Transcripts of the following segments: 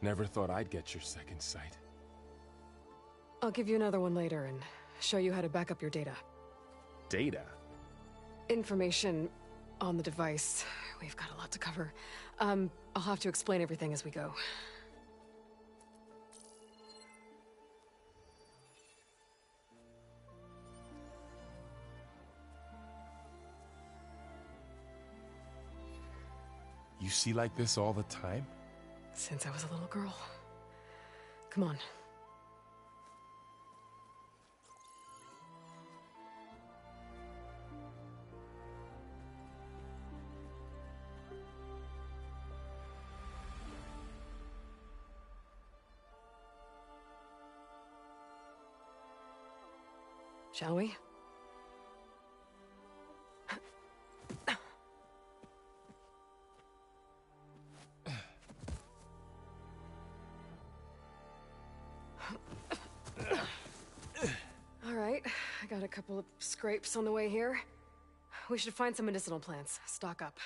Never thought I'd get your second sight. I'll give you another one later and show you how to back up your data. Data? Information on the device. We've got a lot to cover. I'll have to explain everything as we go. You see like this all the time? Since I was a little girl. Come on. Shall we? All right, I got a couple of scrapes on the way here. We should find some medicinal plants, stock up.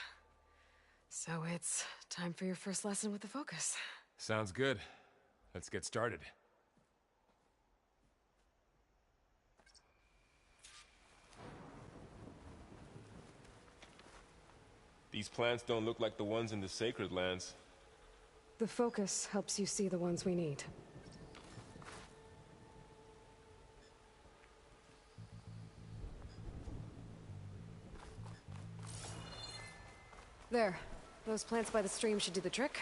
So it's time for your first lesson with the Focus. Sounds good. Let's get started. These plants don't look like the ones in the Sacred Lands. The Focus helps you see the ones we need. There. Those plants by the stream should do the trick.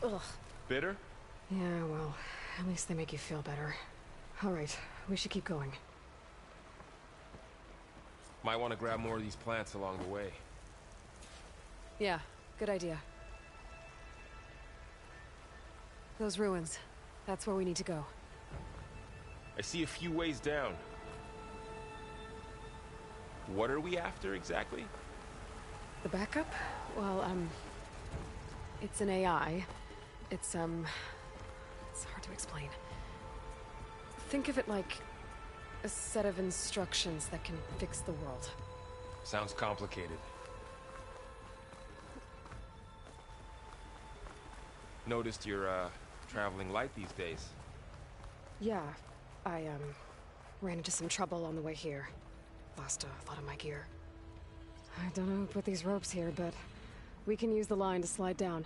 Ugh. Bitter? Yeah, well, at least they make you feel better. All right, we should keep going. Might want to grab more of these plants along the way. Yeah, good idea. Those ruins. That's where we need to go. I see a few ways down. What are we after exactly? The backup? Well, it's an AI. It's hard to explain. Think of it like a set of instructions that can fix the world. Sounds complicated. Noticed you're, traveling light these days. Yeah, I, ran into some trouble on the way here. Lost a lot of my gear. I don't know who put these ropes here, but we can use the line to slide down.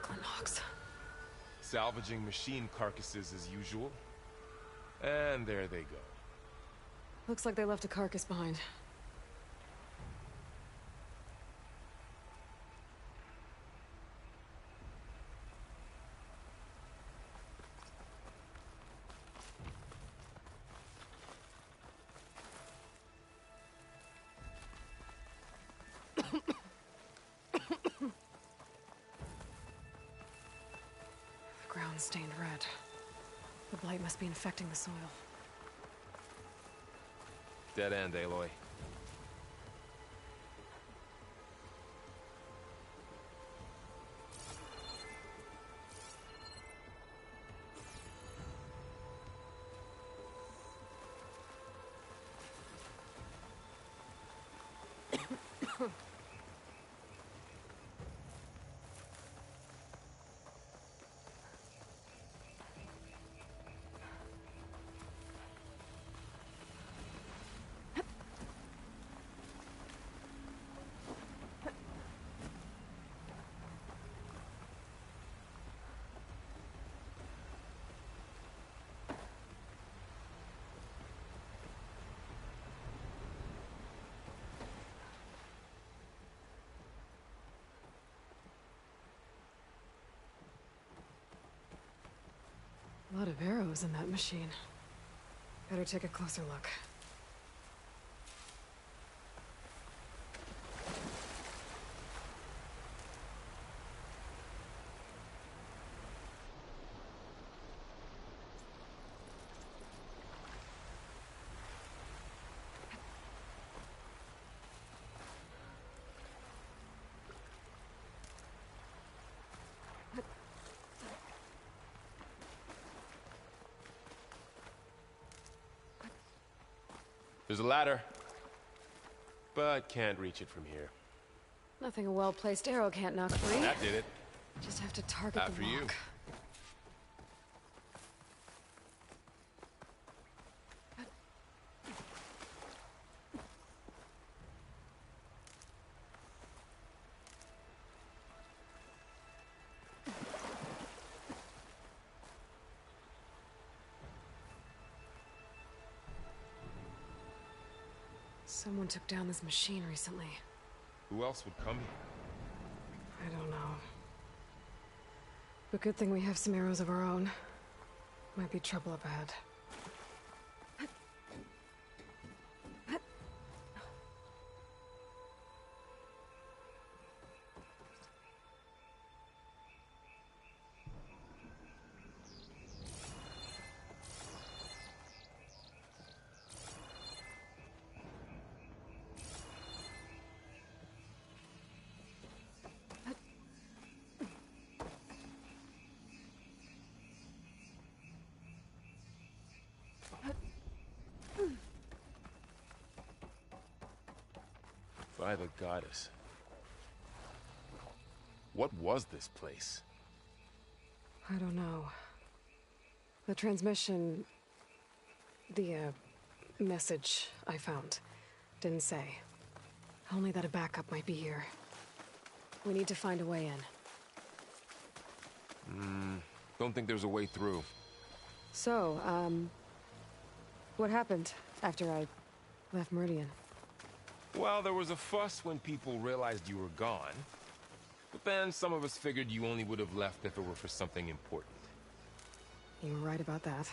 Glennox. Salvaging machine carcasses as usual. And there they go. Looks like they left a carcass behind. The ground's stained red. The blight must be infecting the soil. Dead end, Aloy. lot of arrows in that machine. Better take a closer look. There's a ladder, but can't reach it from here. Nothing a well-placed arrow can't knock free. That did it. Just have to target After the you. lock. Someone took down this machine recently. Who else would come here? I don't know. But good thing we have some arrows of our own. Might be trouble up ahead. By the goddess. What was this place? I don't know. The transmission... The, message I found didn't say. Only that a backup might be here. We need to find a way in. Don't think there's a way through. So, what happened after I left Meridian? Well, there was a fuss when people realized you were gone. But then some of us figured you only would have left if it were for something important. You were right about that.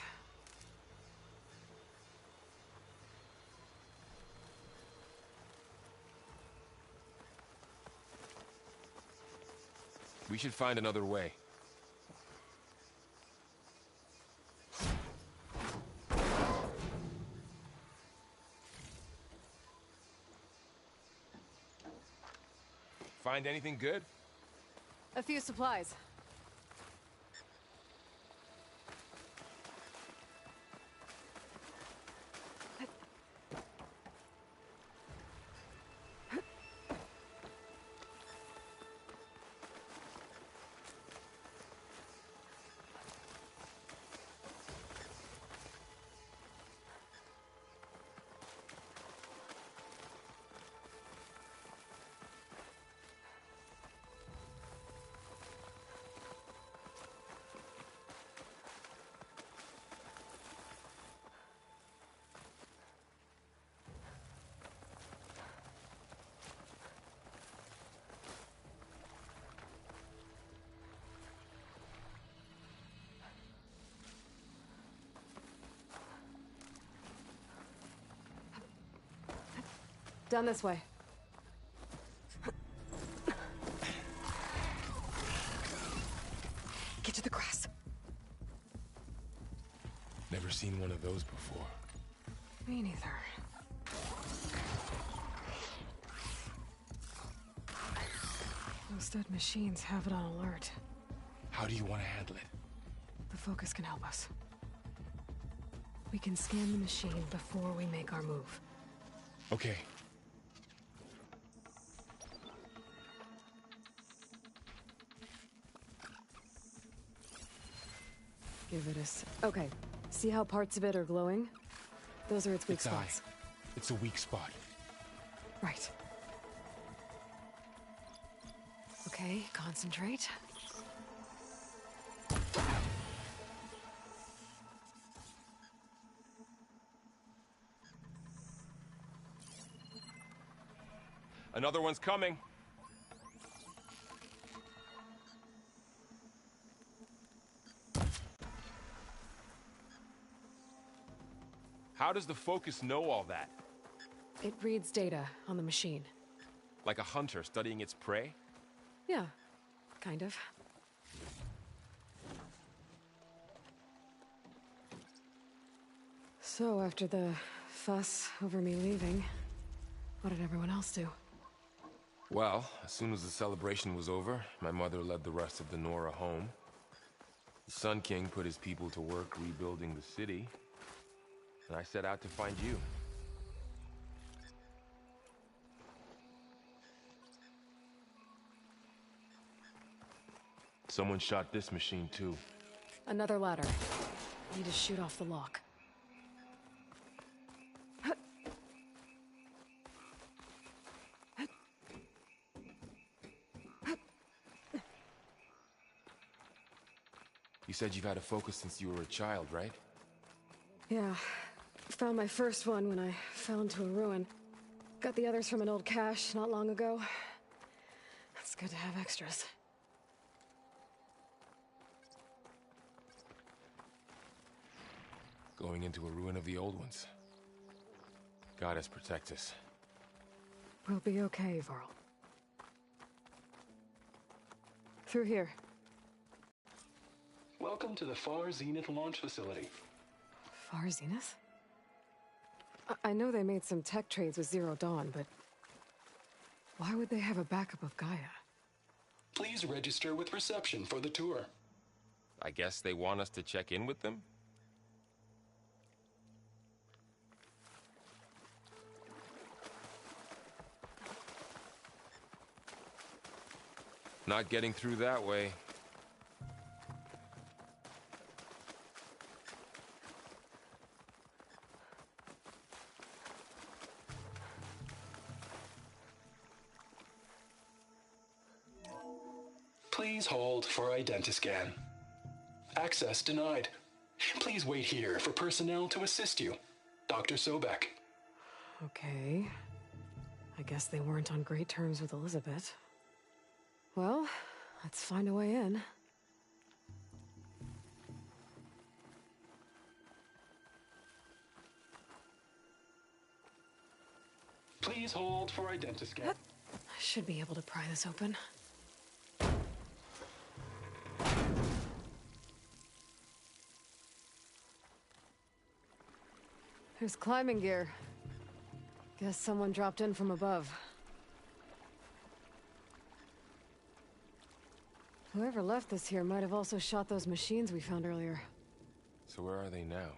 We should find another way. Find anything good? A few supplies. Down this way. Get to the grass. Never seen one of those before. Me neither. Those dead machines have it on alert. How do you want to handle it? The focus can help us. We can scan the machine before we make our move. Okay. Give it a okay. See how parts of it are glowing? Those are its weak spots. It's a weak spot. Right. Okay, concentrate. Another one's coming. How does the Focus know all that? It reads data on the machine. Like a hunter studying its prey? Yeah, kind of. So, after the fuss over me leaving, what did everyone else do? Well, as soon as the celebration was over, my mother led the rest of the Nora home. The Sun King put his people to work rebuilding the city, and I set out to find you. Someone shot this machine too. Another ladder. Need to shoot off the lock. You said you've had a Focus since you were a child, right? Yeah. Found my first one when I fell into a ruin. Got the others from an old cache not long ago. It's good to have extras. Going into a ruin of the old ones. Goddess protect us. We'll be okay, Varl. Through here. Welcome to the Far Zenith launch facility. Far Zenith? I know they made some tech trades with Zero Dawn, but why would they have a backup of Gaia? Please register with reception for the tour. I guess they want us to check in with them? Not getting through that way. Please hold for identiscan. Access denied. Please wait here for personnel to assist you. Dr. Sobek. Okay. I guess they weren't on great terms with Elizabeth. Well, let's find a way in. Please hold for identiscan. I should be able to pry this open. There's climbing gear. Guess someone dropped in from above. Whoever left this here might have also shot those machines we found earlier. So where are they now?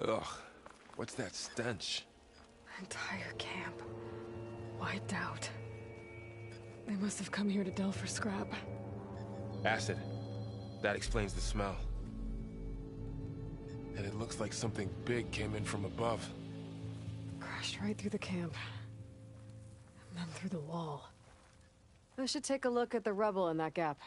Ugh, what's that stench? Entire camp. Wiped out. They must have come here to delve for scrap. Acid. That explains the smell. And it looks like something big came in from above. Crashed right through the camp. And then through the wall. I should take a look at the rubble in that gap.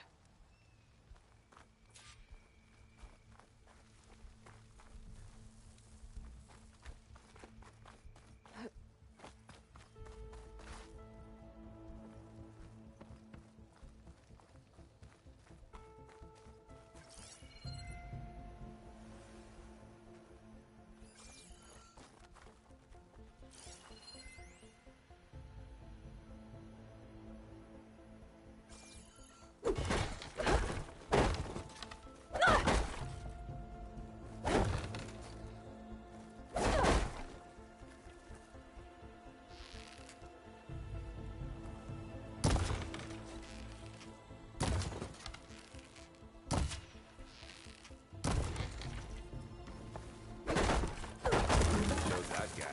Knows that guy.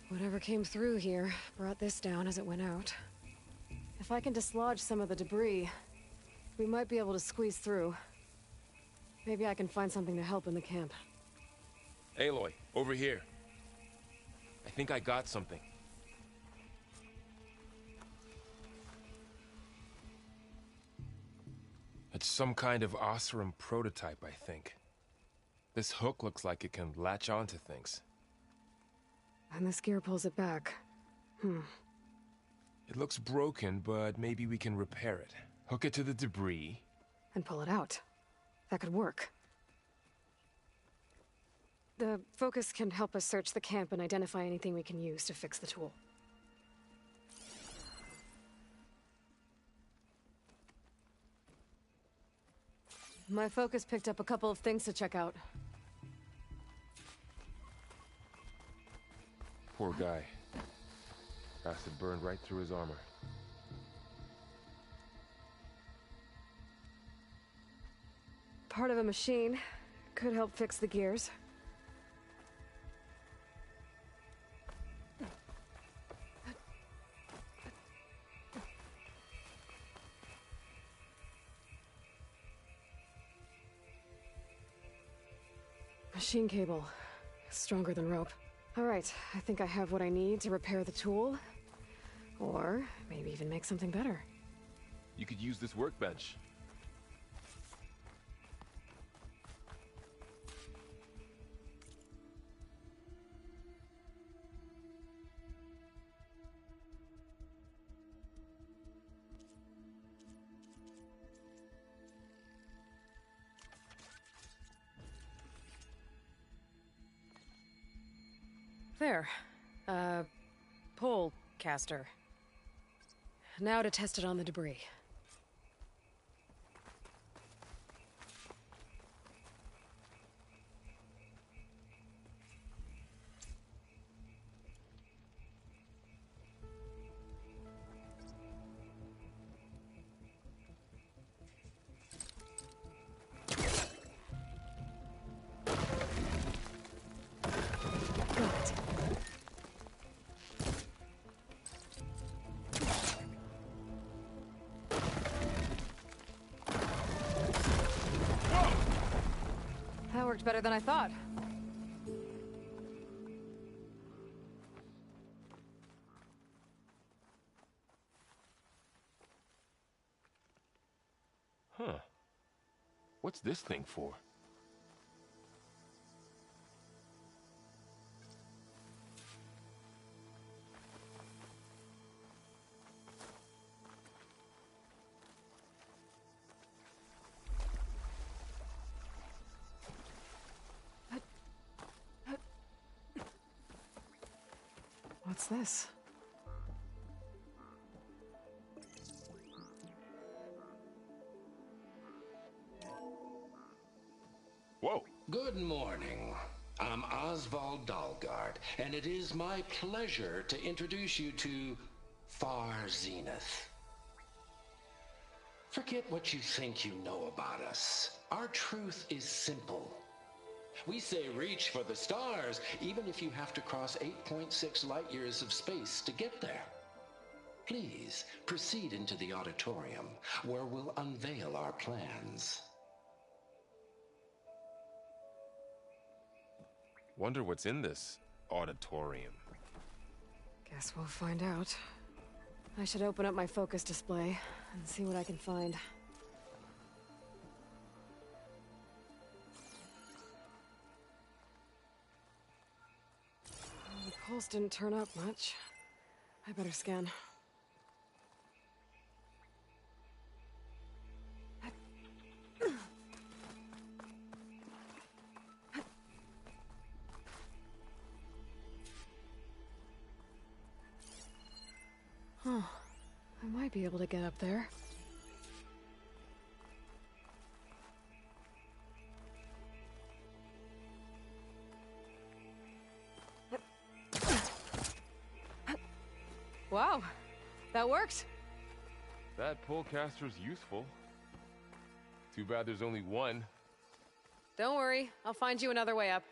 Whatever came through here brought this down as it went out. If I can dislodge some of the debris, we might be able to squeeze through. Maybe I can find something to help in the camp. Aloy, over here. I think I got something. It's some kind of Osram prototype, I think. This hook looks like it can latch onto things. And this gear pulls it back. It looks broken, but maybe we can repair it. Hook it to the debris. And pull it out. That could work. The focus can help us search the camp and identify anything we can use to fix the tool. My focus picked up a couple of things to check out. Poor guy. Acid burned right through his armor. Part of a machine. Could help fix the gears. Machine cable. Stronger than rope. Alright, I think I have what I need to repair the tool. Or maybe even make something better. You could use this workbench. There. Pole caster. Now to test it on the debris. That worked better than I thought. Huh. What's this thing for? What's this? Whoa! Good morning. I'm Oswald Dalgard, and it is my pleasure to introduce you to Far Zenith. Forget what you think you know about us. Our truth is simple. We say reach for the stars, even if you have to cross 8.6 light years of space to get there. Please proceed into the auditorium, where we'll unveil our plans. Wonder what's in this auditorium. Guess we'll find out. I should open up my focus display and see what I can find. The pulse didn't turn up much. I better scan. Huh. I might be able to get up there. Wow, that worked. That polecaster's useful. Too bad there's only one. Don't worry, I'll find you another way up.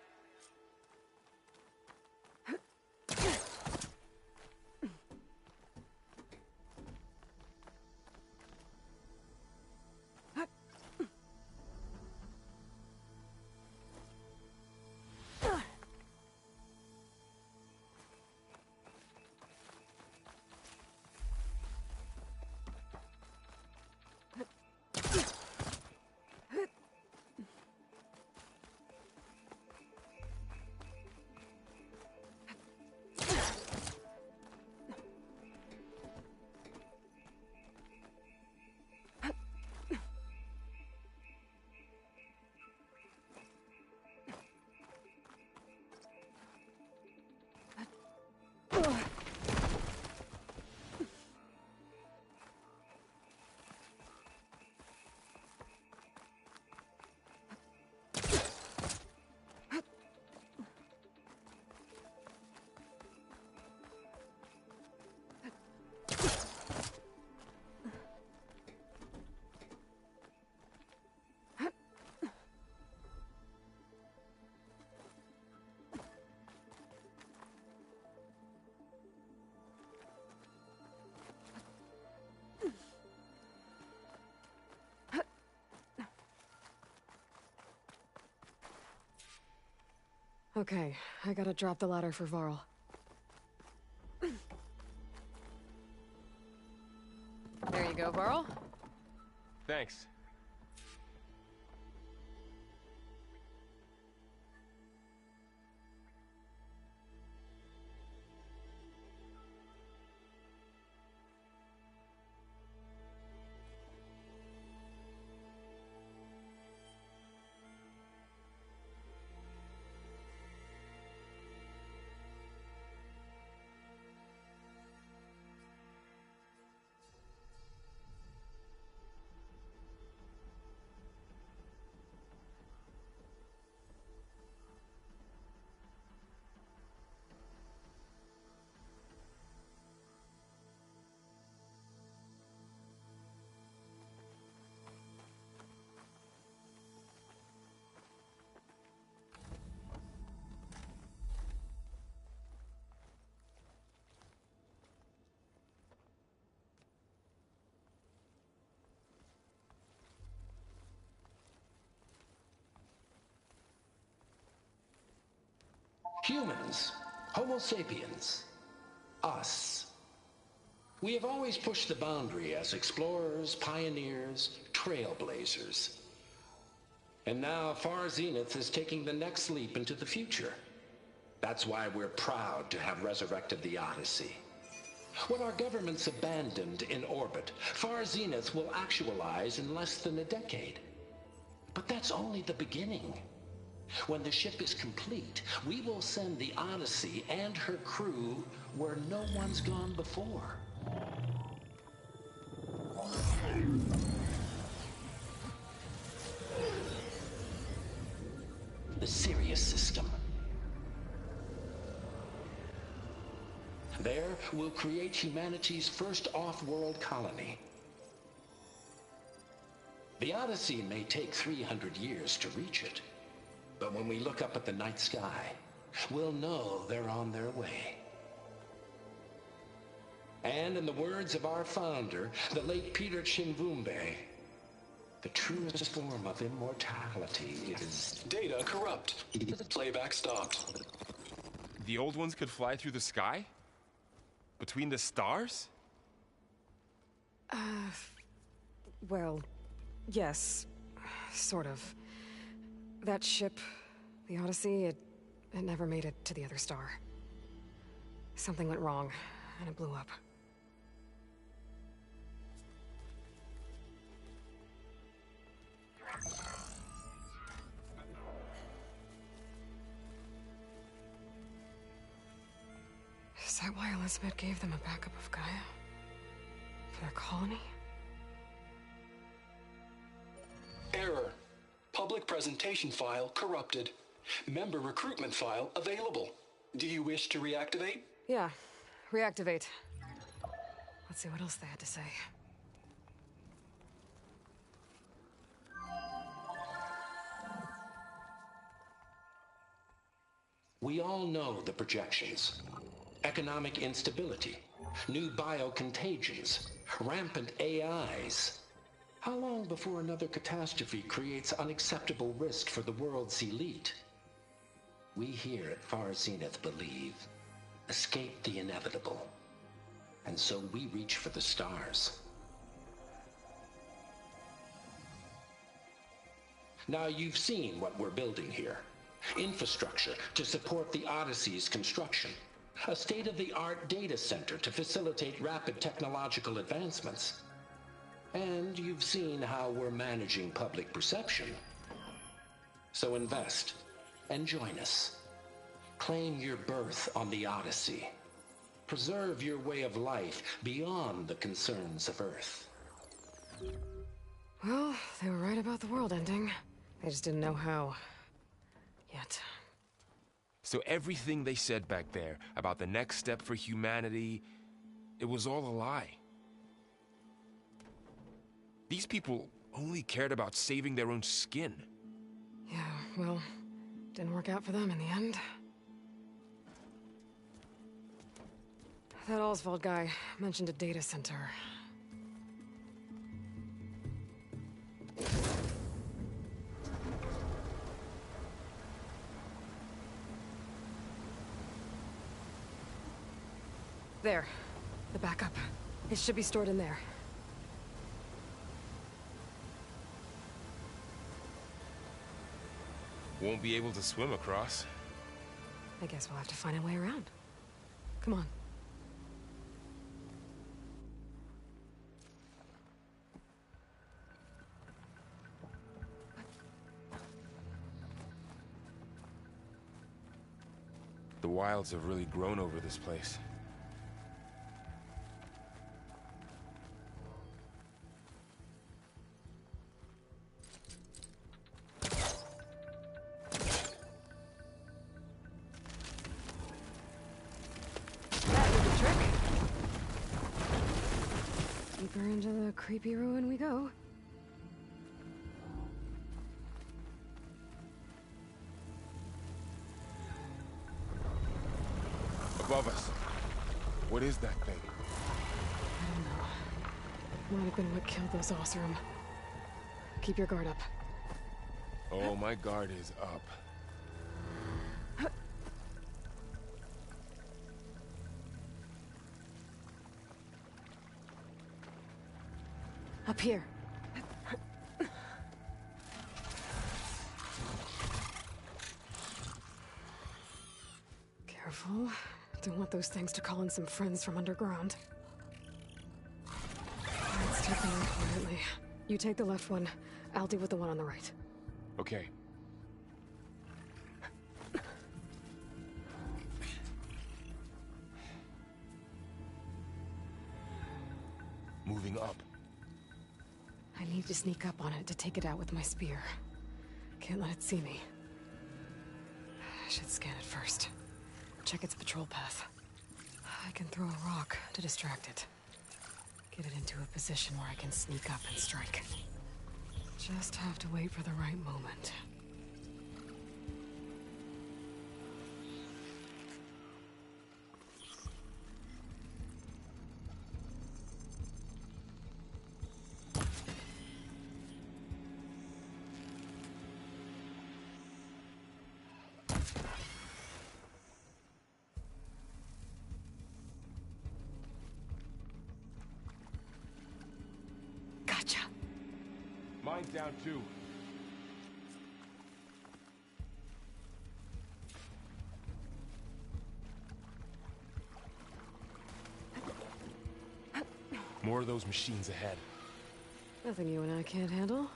Okay, I gotta drop the ladder for Varl. There you go, Varl. Thanks. Humans, Homo sapiens, us. We have always pushed the boundary as explorers, pioneers, trailblazers. And now Far Zenith is taking the next leap into the future. That's why we're proud to have resurrected the Odyssey. What our governments abandoned in orbit, Far Zenith will actualize in less than a decade. But that's only the beginning. When the ship is complete, we will send the Odyssey and her crew where no one's gone before. The Sirius system. There, we'll create humanity's first off-world colony. The Odyssey may take 300 years to reach it. But when we look up at the night sky, we'll know they're on their way. And in the words of our founder, the late Peter Chimvumbe, the truest form of immortality is... Data corrupt. Playback stopped. The old ones could fly through the sky? Between the stars? Well, yes. Sort of. That ship, the Odyssey, it never made it to the other star. Something went wrong, and it blew up. Is that why Elizabeth gave them a backup of Gaia? For their colony? Error. Public presentation file corrupted. Member recruitment file available. Do you wish to reactivate? Yeah, reactivate. Let's see what else they had to say. We all know the projections. Economic instability, new biocontagions, rampant AIs. How long before another catastrophe creates unacceptable risk for the world's elite? We here at Far Zenith believe, escape the inevitable. And so we reach for the stars. Now you've seen what we're building here. Infrastructure to support the Odyssey's construction. A state-of-the-art data center to facilitate rapid technological advancements. And you've seen how we're managing public perception. So invest and join us. Claim your berth on the Odyssey. Preserve your way of life beyond the concerns of Earth. Well, they were right about the world ending. They just didn't know how. Yet. So everything they said back there about the next step for humanity, it was all a lie. These people only cared about saving their own skin. Yeah, well, didn't work out for them in the end. That Oswald guy mentioned a data center. There. The backup. It should be stored in there. Won't be able to swim across. I guess we'll have to find a way around. Come on. The wilds have really grown over this place. That did the trick. Deeper into the creepy ruin we go. Above us. What is that thing? I don't know. Might have been what killed those Oseram. Keep your guard up. Oh, my guard is up. Up here. Careful. Don't want those things to call in some friends from underground. Let's take them in quietly. You take the left one. I'll deal with the one on the right. Okay. Moving up. I need to sneak up on it to take it out with my spear. Can't let it see me. I should scan it first. Check its patrol path. I can throw a rock to distract it. Get it into a position where I can sneak up and strike. Just have to wait for the right moment. Gotcha. Mine's down too. More of those machines ahead. Nothing you and I can't handle.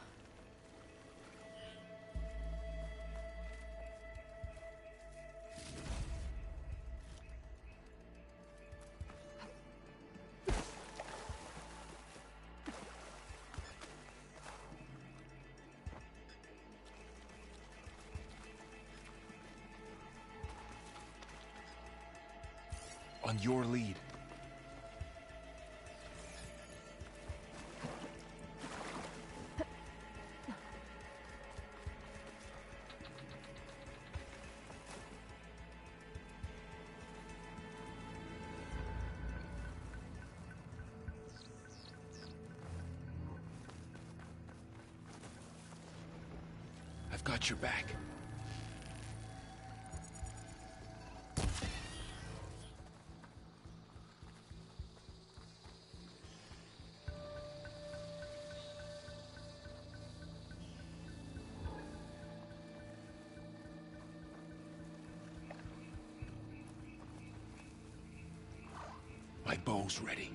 On your lead. I've got your back. My bow's ready.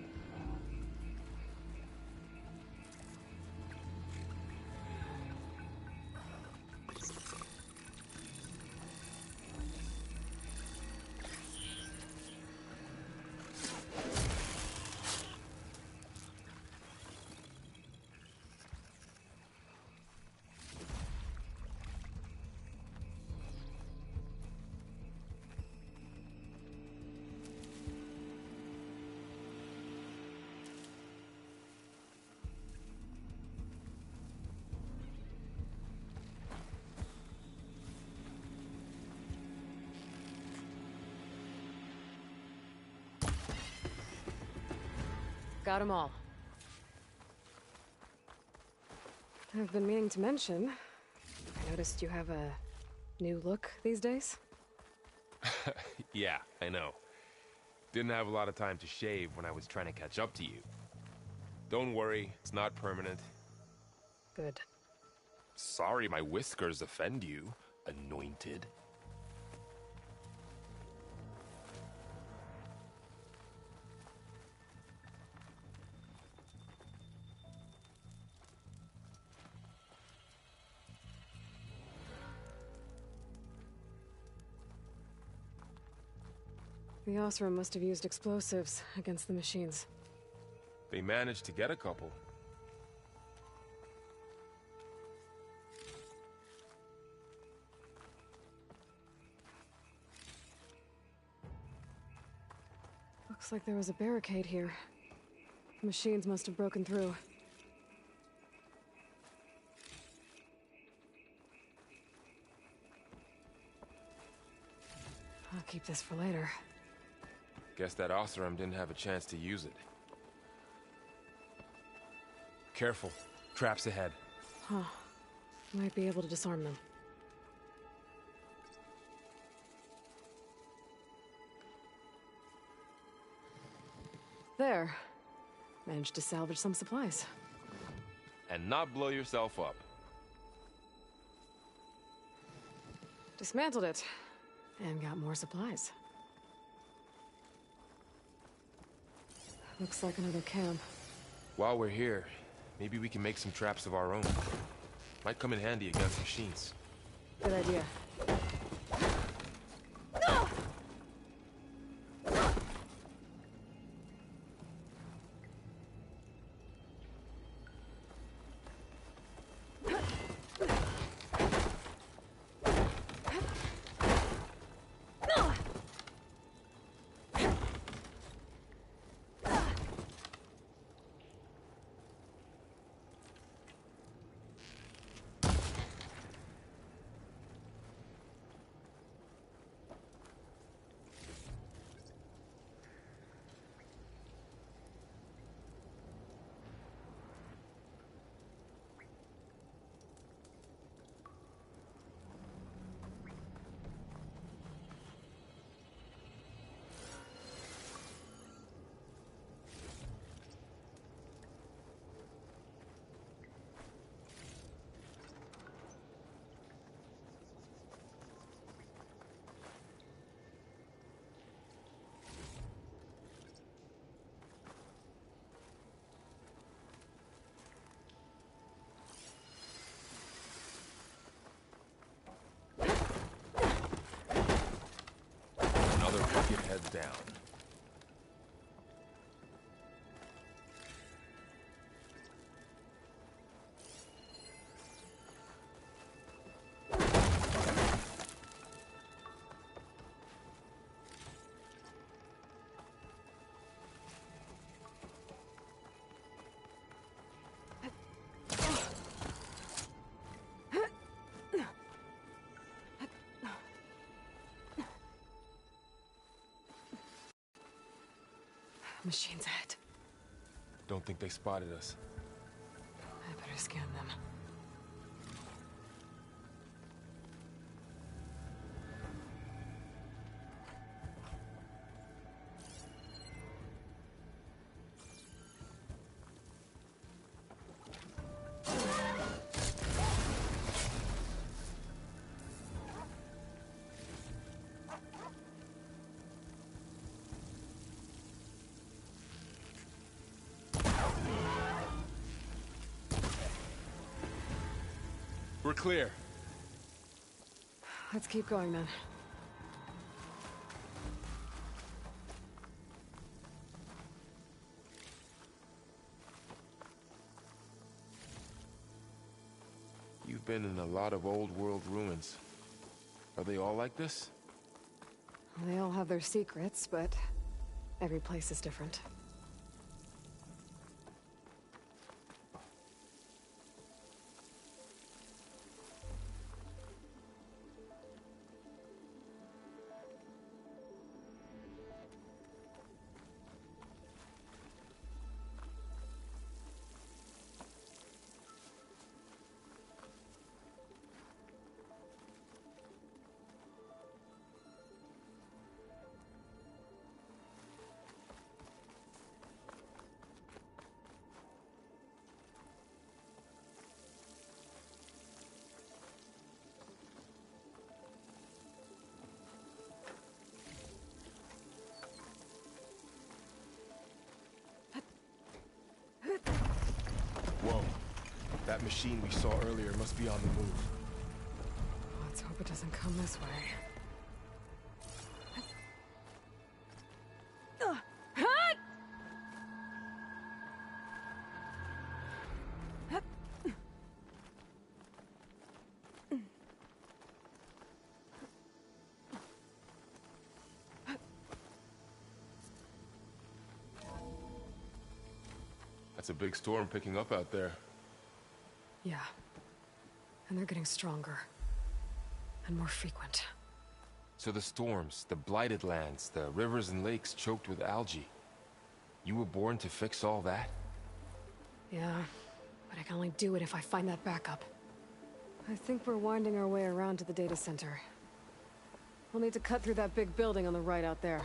Got them all. I've been meaning to mention, I noticed you have a new look these days. Yeah, I know. Didn't have a lot of time to shave when I was trying to catch up to you. Don't worry, it's not permanent. Good. Sorry my whiskers offend you, anointed. The Osram must have used explosives against the machines. They managed to get a couple. Looks like there was a barricade here. The machines must have broken through. I'll keep this for later. Guess that Oseram didn't have a chance to use it. Careful. Traps ahead. Huh. Might be able to disarm them. There. Managed to salvage some supplies. And not blow yourself up. Dismantled it. And got more supplies. Looks like another camp. While we're here, maybe we can make some traps of our own. Might come in handy against machines. Good idea. Another wicket heads down. Machines ahead. Don't think they spotted us. I better scan them. We're clear. Let's keep going then. You've been in a lot of old world ruins. Are they all like this? They all have their secrets, but every place is different. That machine we saw earlier must be on the move. Let's hope it doesn't come this way. That's a big storm picking up out there. Yeah. And they're getting stronger. And more frequent. So the storms, the blighted lands, the rivers and lakes choked with algae. You were born to fix all that? Yeah, but I can only do it if I find that backup. I think we're winding our way around to the data center. We'll need to cut through that big building on the right out there.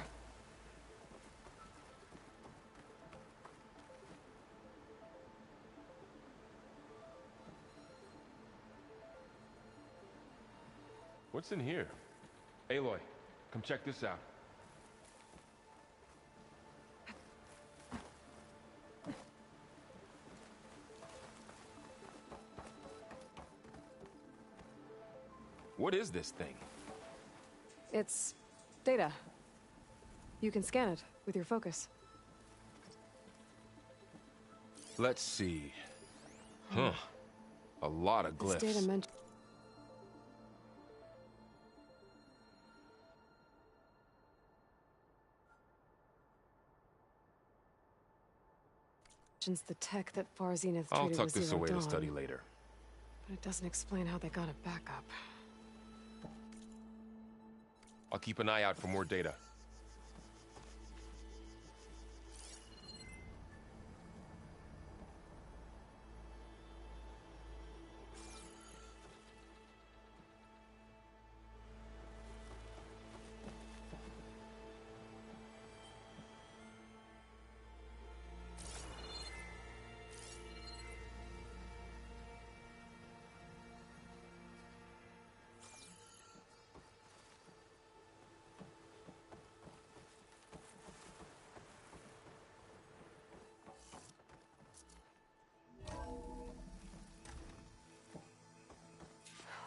What's in here? Aloy, come check this out. What is this thing? It's data. You can scan it with your focus. Let's see. Huh. A lot of glyphs. This data mentions the tech that Far Zenith I'll treated tuck with this Zero away Dawn, to study later. but it doesn't explain how they got it back up. I'll keep an eye out for more data.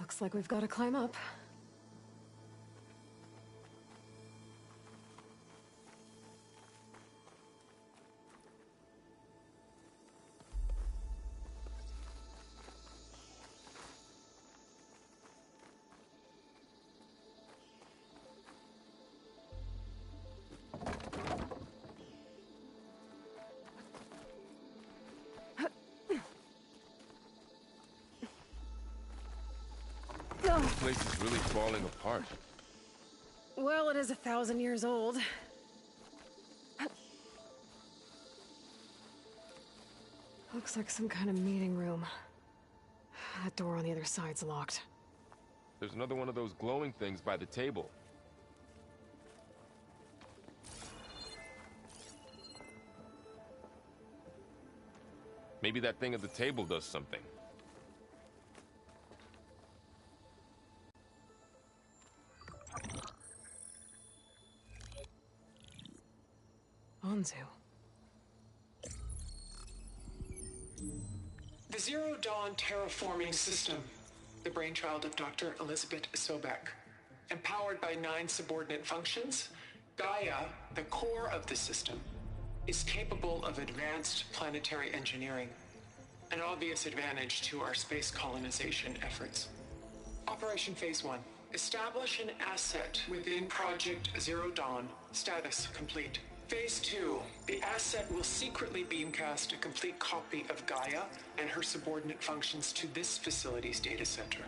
Looks like we've got to climb up. This place is really falling apart. Well, it is 1,000 years old. Looks like some kind of meeting room. That door on the other side's locked. There's another one of those glowing things by the table. Maybe that thing at the table does something. Anzu. The Zero Dawn terraforming system, the brainchild of Dr. Elizabeth Sobek. Empowered by 9 subordinate functions, Gaia, the core of the system, is capable of advanced planetary engineering, an obvious advantage to our space colonization efforts. Operation Phase 1. Establish an asset within Project Zero Dawn. Status complete. Phase 2. The asset will secretly beamcast a complete copy of Gaia and her subordinate functions to this facility's data center.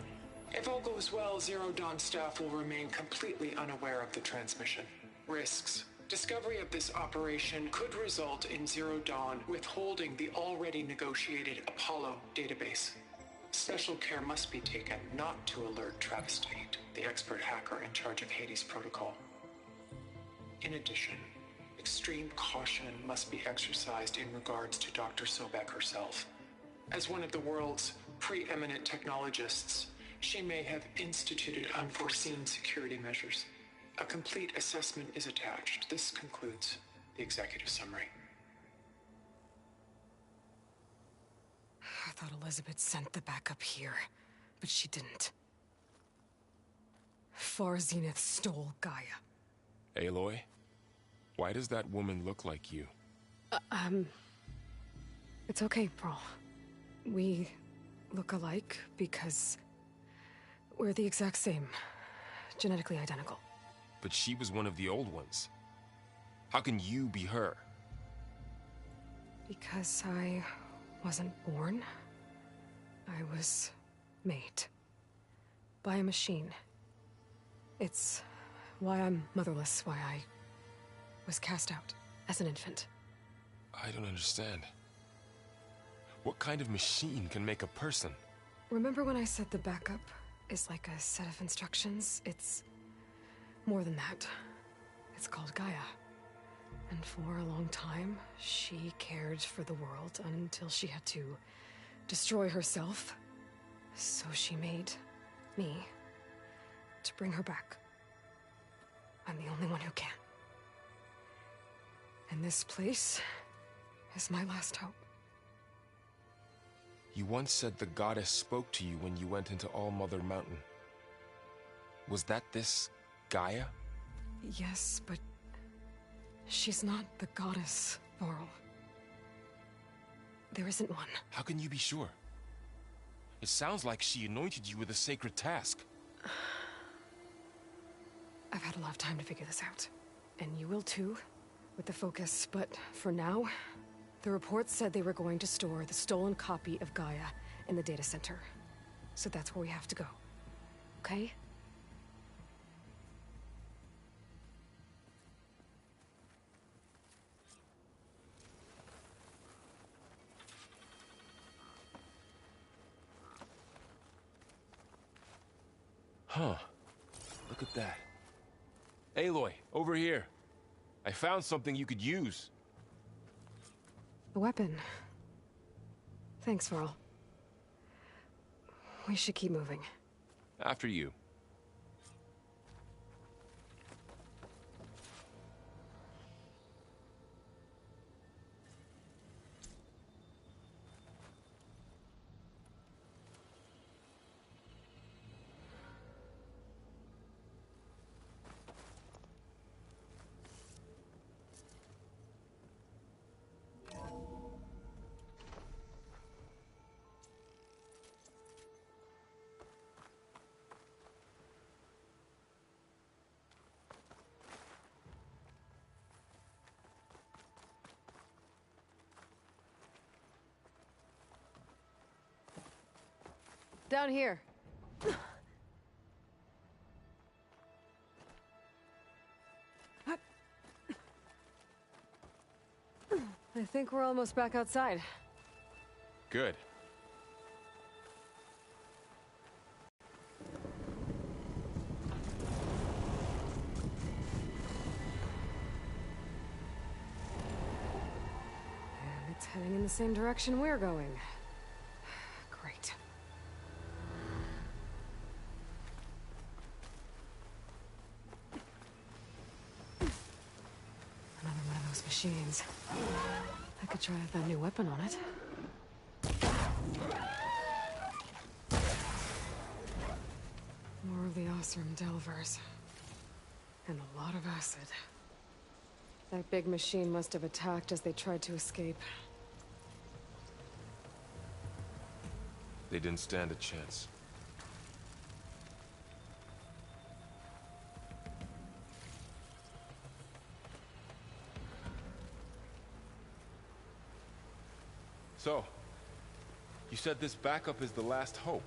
If all goes well, Zero Dawn staff will remain completely unaware of the transmission. Risks. Discovery of this operation could result in Zero Dawn withholding the already negotiated Apollo database. Special care must be taken not to alert Travis Tate, the expert hacker in charge of Hades Protocol. In addition, extreme caution must be exercised in regards to Dr. Sobek herself. As one of the world's preeminent technologists, she may have instituted unforeseen security measures. A complete assessment is attached. This concludes the executive summary. thought Elizabeth sent the backup here, but she didn't. Far Zenith stole Gaia. Aloy? Why does that woman look like you? It's okay, Pearl. We look alike because we're the exact same. Genetically identical. But she was one of the old ones. How can you be her? Because I wasn't born. I was made. By a machine. It's why I'm motherless, why I was cast out as an infant. I don't understand. What kind of machine can make a person? Remember when I said the backup is like a set of instructions? It's more than that. It's called Gaia. And for a long time, she cared for the world until she had to destroy herself. So she made me to bring her back. I'm the only one who can. And this place is my last hope. You once said the goddess spoke to you when you went into All-Mother Mountain. Was that this Gaia? Yes, but she's not the goddess, Varl. There isn't one. How can you be sure? It sounds like she anointed you with a sacred task. I've had a lot of time to figure this out. And you will too, with the focus. But for now, the reports said they were going to store the stolen copy of Gaia in the data center. So that's where we have to go. Okay? Huh. Look at that. Aloy, over here. I found something you could use. A weapon. Thanks, Varl. We should keep moving. After you. Down here. I think we're almost back outside. Good. And it's heading in the same direction we're going. Great. Another one of those machines. I could try out that new weapon on it. More of the Osram Delvers. And a lot of acid. That big machine must have attacked as they tried to escape. They didn't stand a chance. So, you said this backup is the last hope.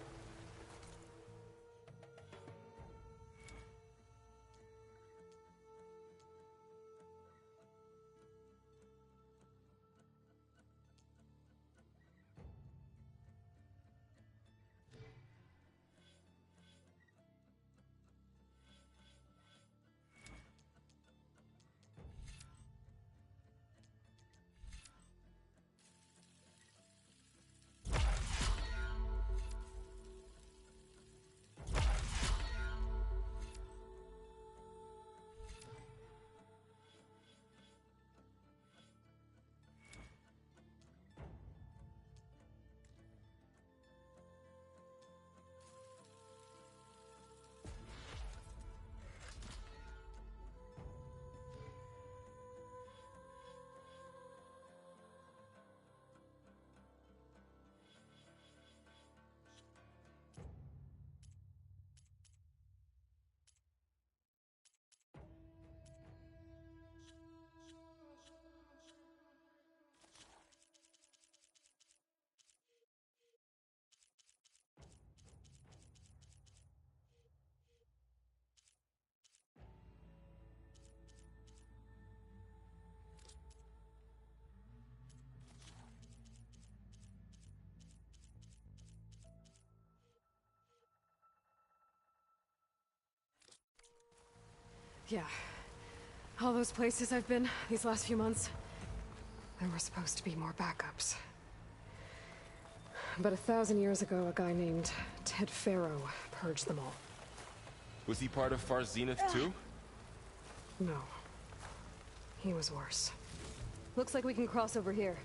Yeah. All those places I've been these last few months. There were supposed to be more backups. But 1,000 years ago, a guy named Ted Faro purged them all. Was he part of Far Zenith too? No. He was worse. Looks like we can cross over here.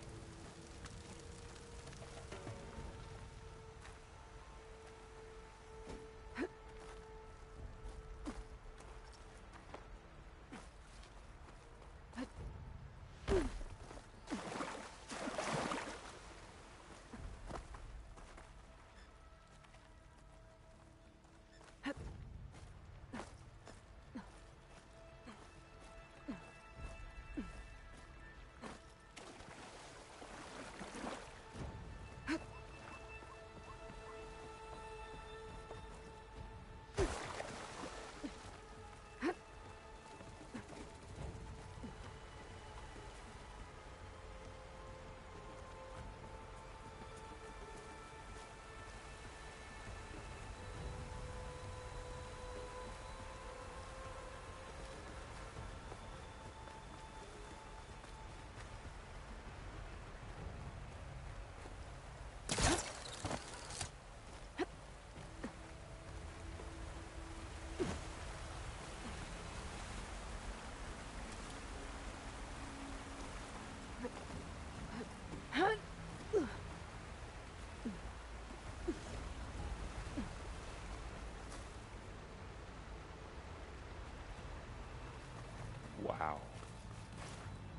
Wow.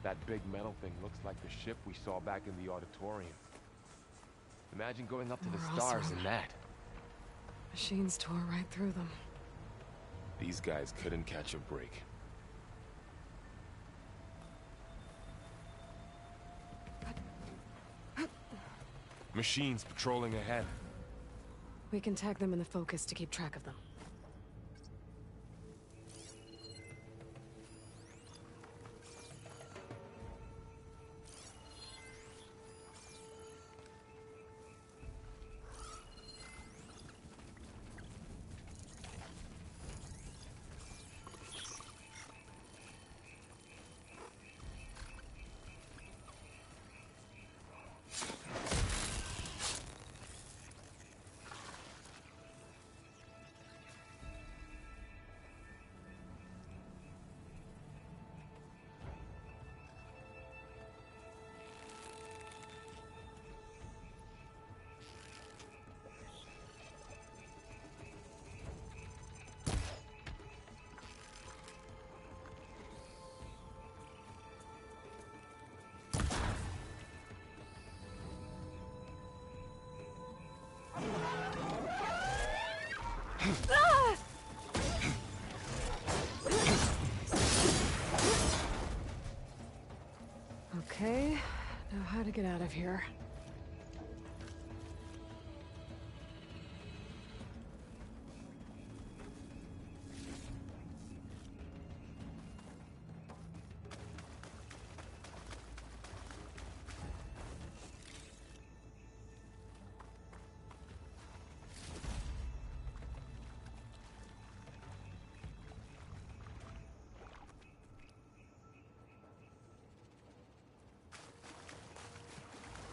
That big metal thing looks like the ship we saw back in the auditorium. Imagine going up to the stars in that. Machines tore right through them. These guys couldn't catch a break. Machines patrolling ahead. We can tag them in the focus to keep track of them. Okay, now how to get out of here.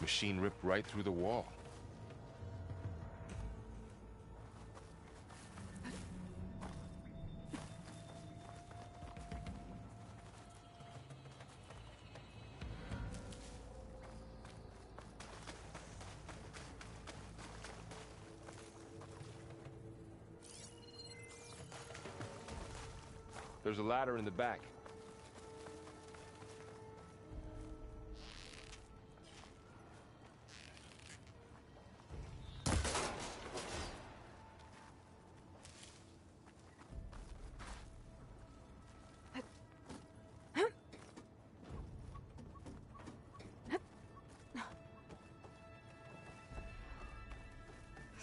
Machine ripped right through the wall. There's a ladder in the back.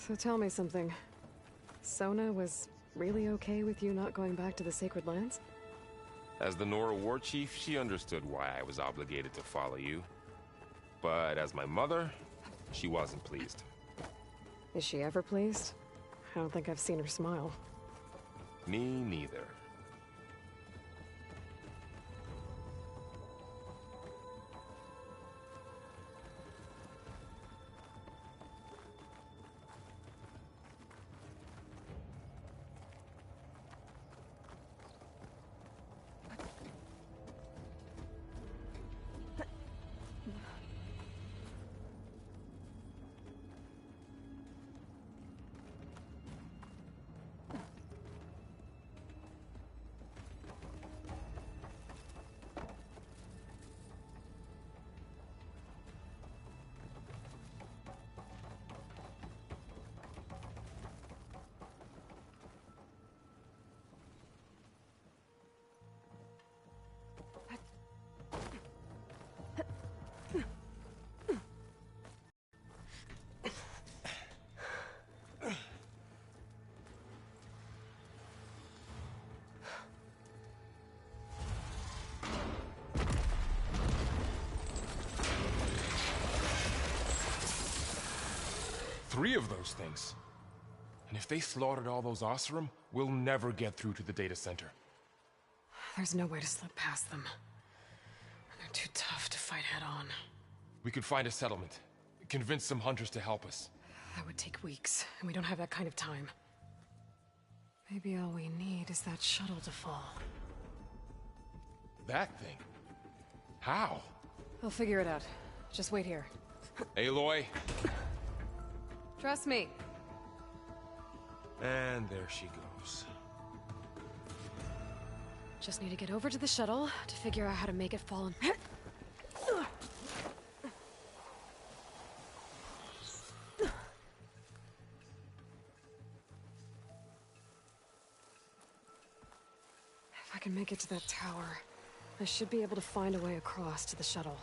So tell me something. Sona was really okay with you not going back to the Sacred Lands? As the Nora war chief, she understood why I was obligated to follow you. But as my mother, she wasn't pleased. Is she ever pleased? I don't think I've seen her smile. Me neither. 3 of those things. And if they slaughtered all those Oseram, we'll never get through to the data center. There's no way to slip past them. They're too tough to fight head-on. We could find a settlement. Convince some hunters to help us. That would take weeks, and we don't have that kind of time. Maybe all we need is that shuttle to fall. That thing? How? I'll figure it out. Just wait here. Aloy. Trust me. And there she goes. Just need to get over to the shuttle to figure out how to make it fall in. If I can make it to that tower, I should be able to find a way across to the shuttle.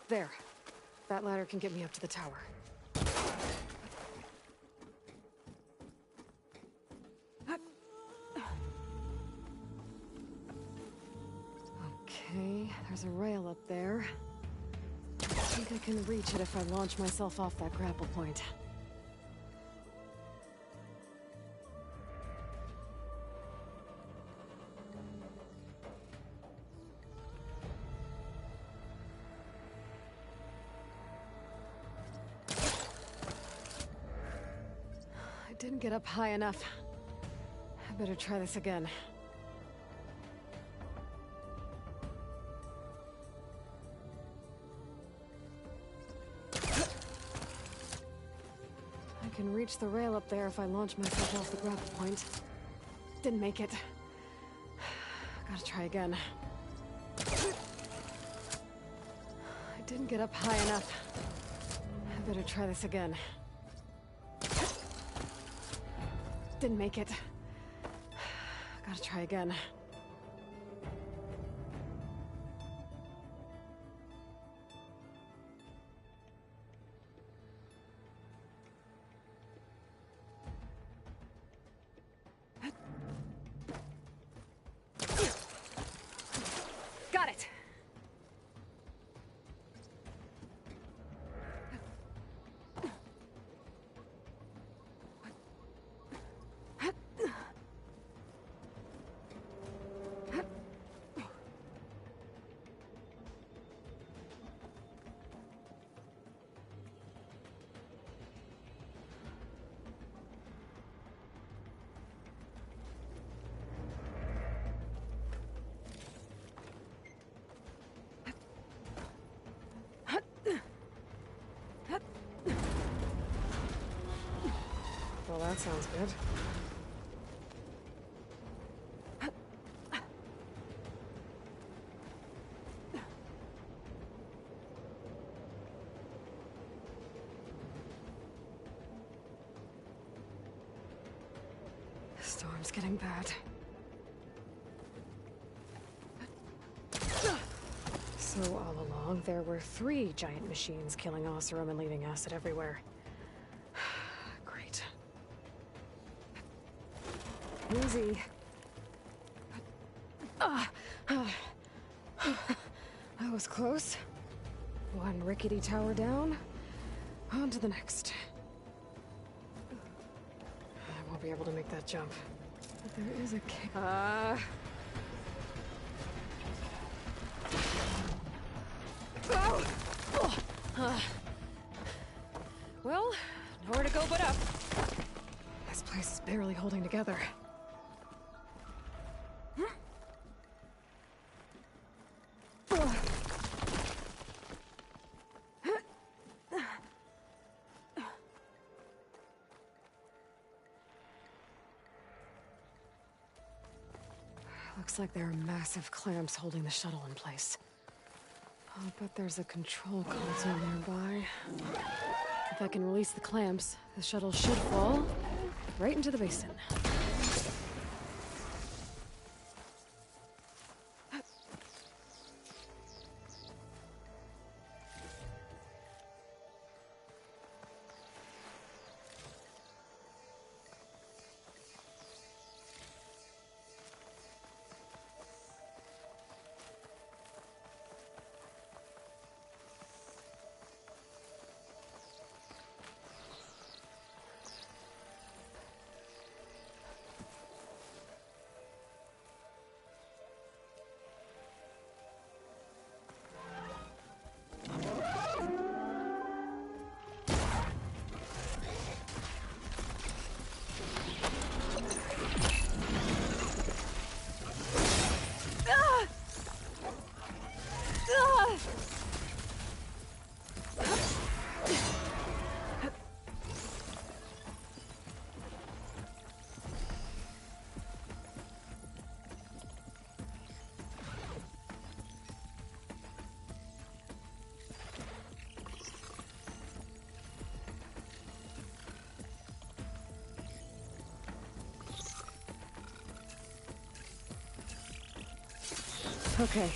There. That ladder can get me up to the tower. Okay, there's a rail up there. I think I can reach it if I launch myself off that grapple point. Didn't get up high enough. I better try this again. I can reach the rail up there if I launch myself off the grapple point. Didn't make it. Gotta try again. I didn't get up high enough. I better try this again. Didn't make it. Gotta try again. Got it! Well, that sounds good. The storm's getting bad. So all along, there were 3 giant machines killing Oseram and leaving acid everywhere. Great. Easy. That was close. One rickety tower down, on to the next. I won't be able to make that jump. But there is a well, nowhere to go but up. This place is barely holding together. Looks like there are massive clamps holding the shuttle in place. I'll bet there's a control console nearby. If I can release the clamps, the shuttle should fall right into the basin. Okay.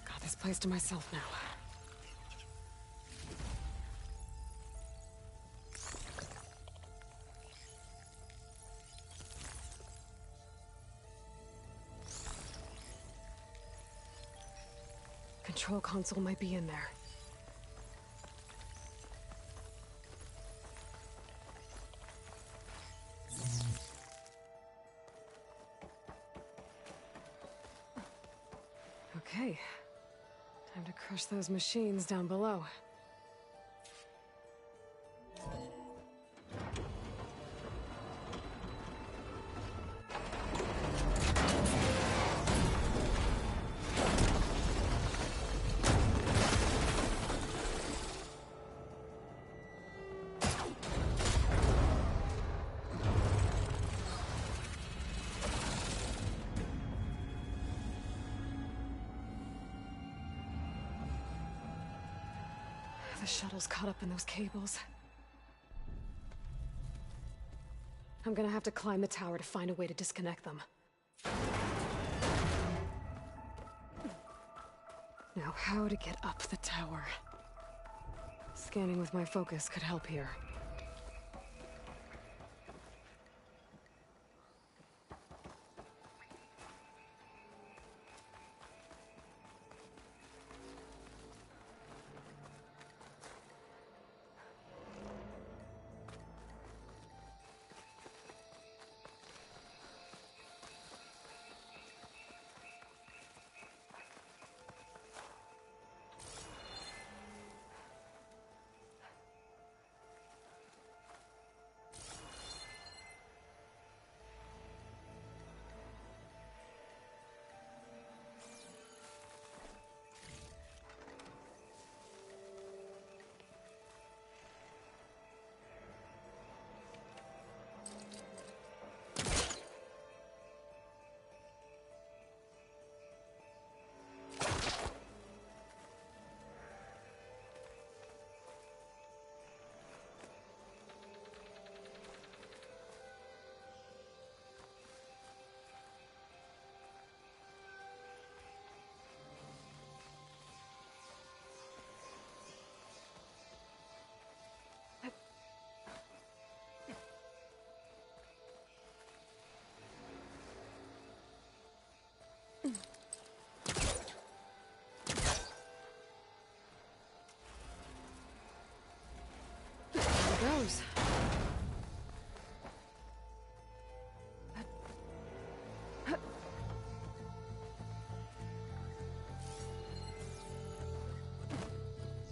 Got this place to myself now. Control console might be in there. Okay. Time to crush those machines down below. The shuttle's caught up in those cables. I'm gonna have to climb the tower to find a way to disconnect them. Now, how to get up the tower? Scanning with my focus could help here. goes.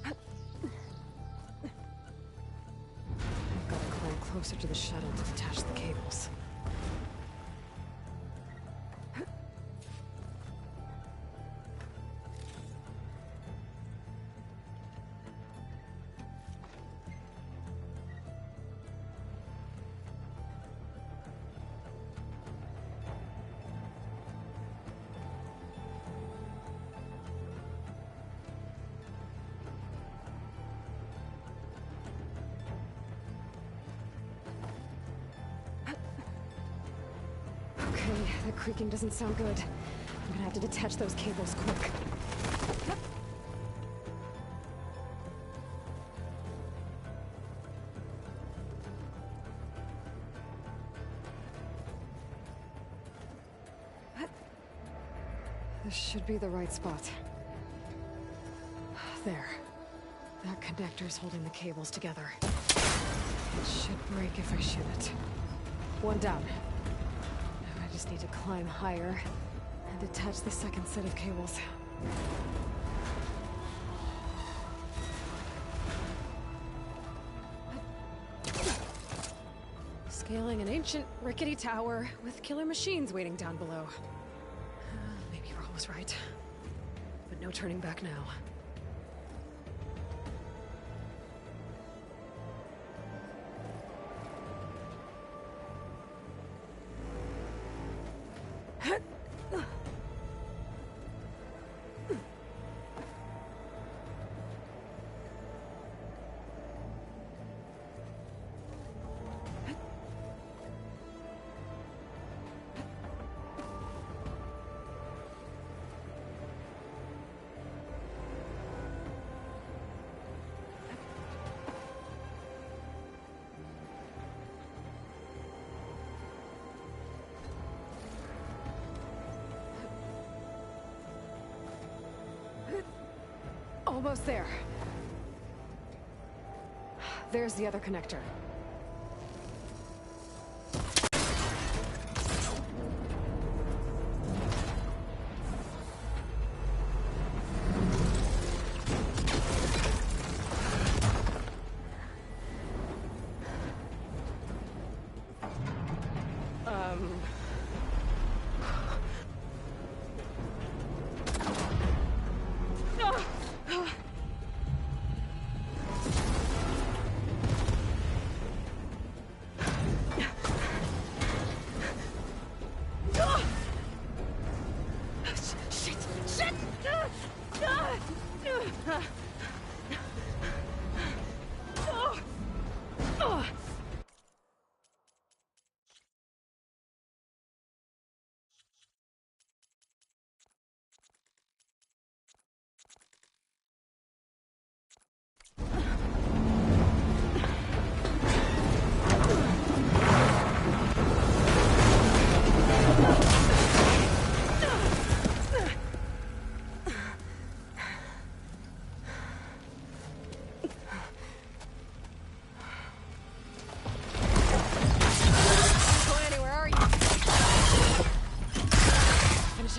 I've got to climb closer to the shuttle to detach the cables. Okay, that creaking doesn't sound good. I'm gonna have to detach those cables quick. This should be the right spot. There. That connector's holding the cables together. It should break if I shoot it. One down. Now I just need to climb higher and detach the second set of cables. Scaling an ancient, rickety tower with killer machines waiting down below. Maybe Raul was right. But no turning back now. Almost there. There's the other connector.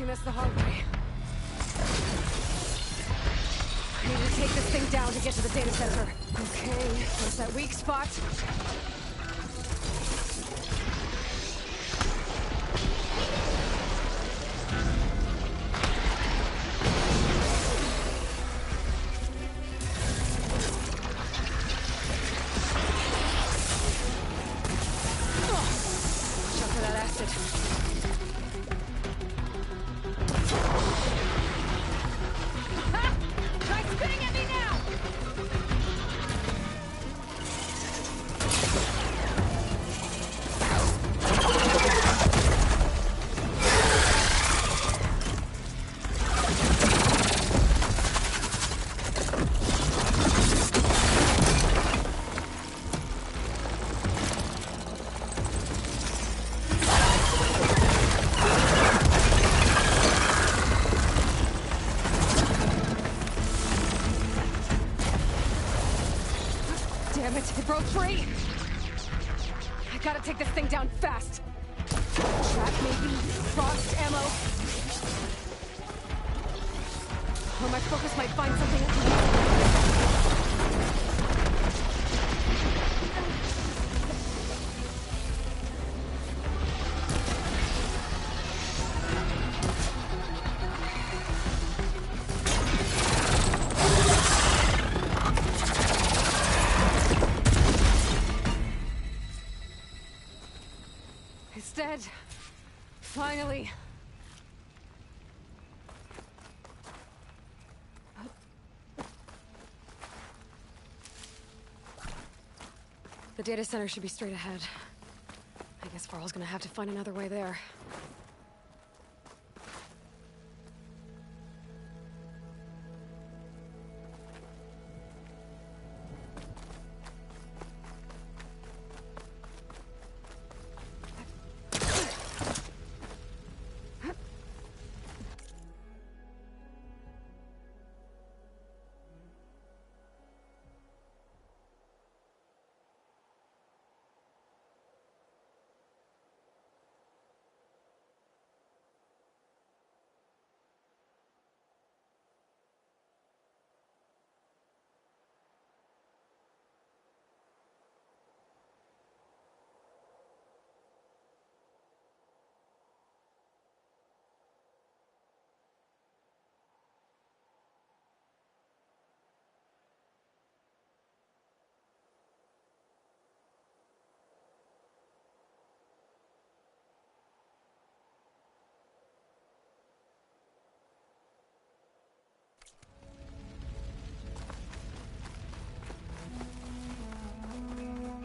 This the hard way. I need to take this thing down to get to the data center. Okay, there's that weak spot. Watch out for that acid. Try spitting at me now! Gotta take this thing down fast. Trap maybe? Frost ammo? Or my focus might find something else. It's dead. Finally. The data center should be straight ahead. I guess Varl's gonna have to find another way there.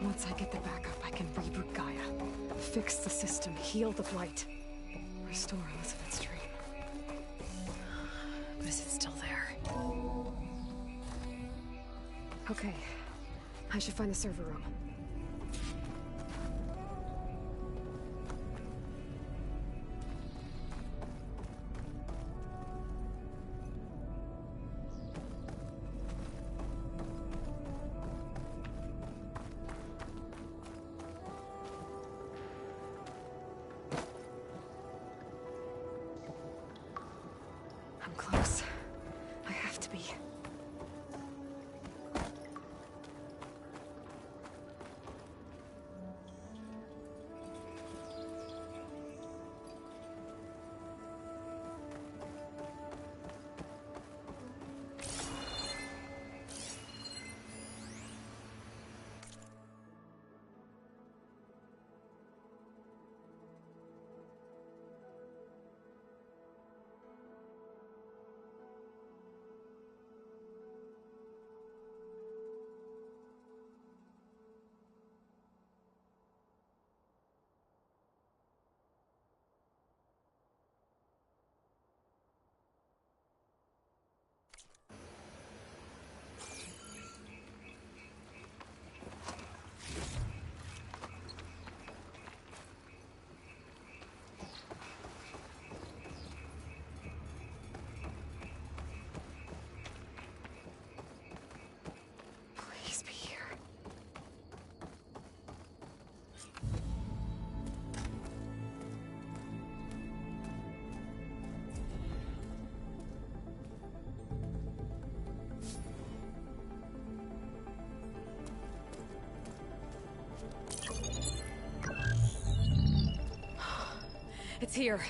Once I get the backup, I can reboot Gaia. Fix the system, heal the Blight. Restore Elizabeth's dream. But is it still there? Okay. I should find the server room. I'm close. I have to be. Please be here. It's here.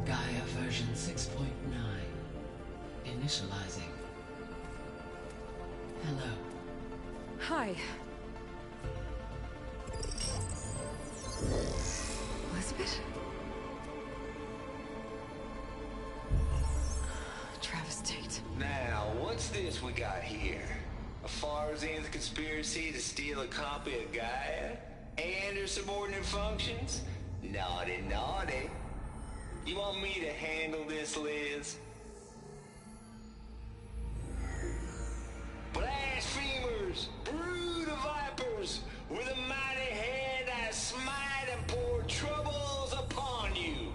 Gaia version 6.9. Initializing. Hello. Hi. Elizabeth? Travis Tate. Now, what's this we got here? A Farzian's conspiracy to steal a copy of Gaia? And her subordinate functions? Naughty, naughty. You want me to handle this, Liz? Blasphemers! Brood of vipers! With a mighty hand I smite and pour troubles upon you!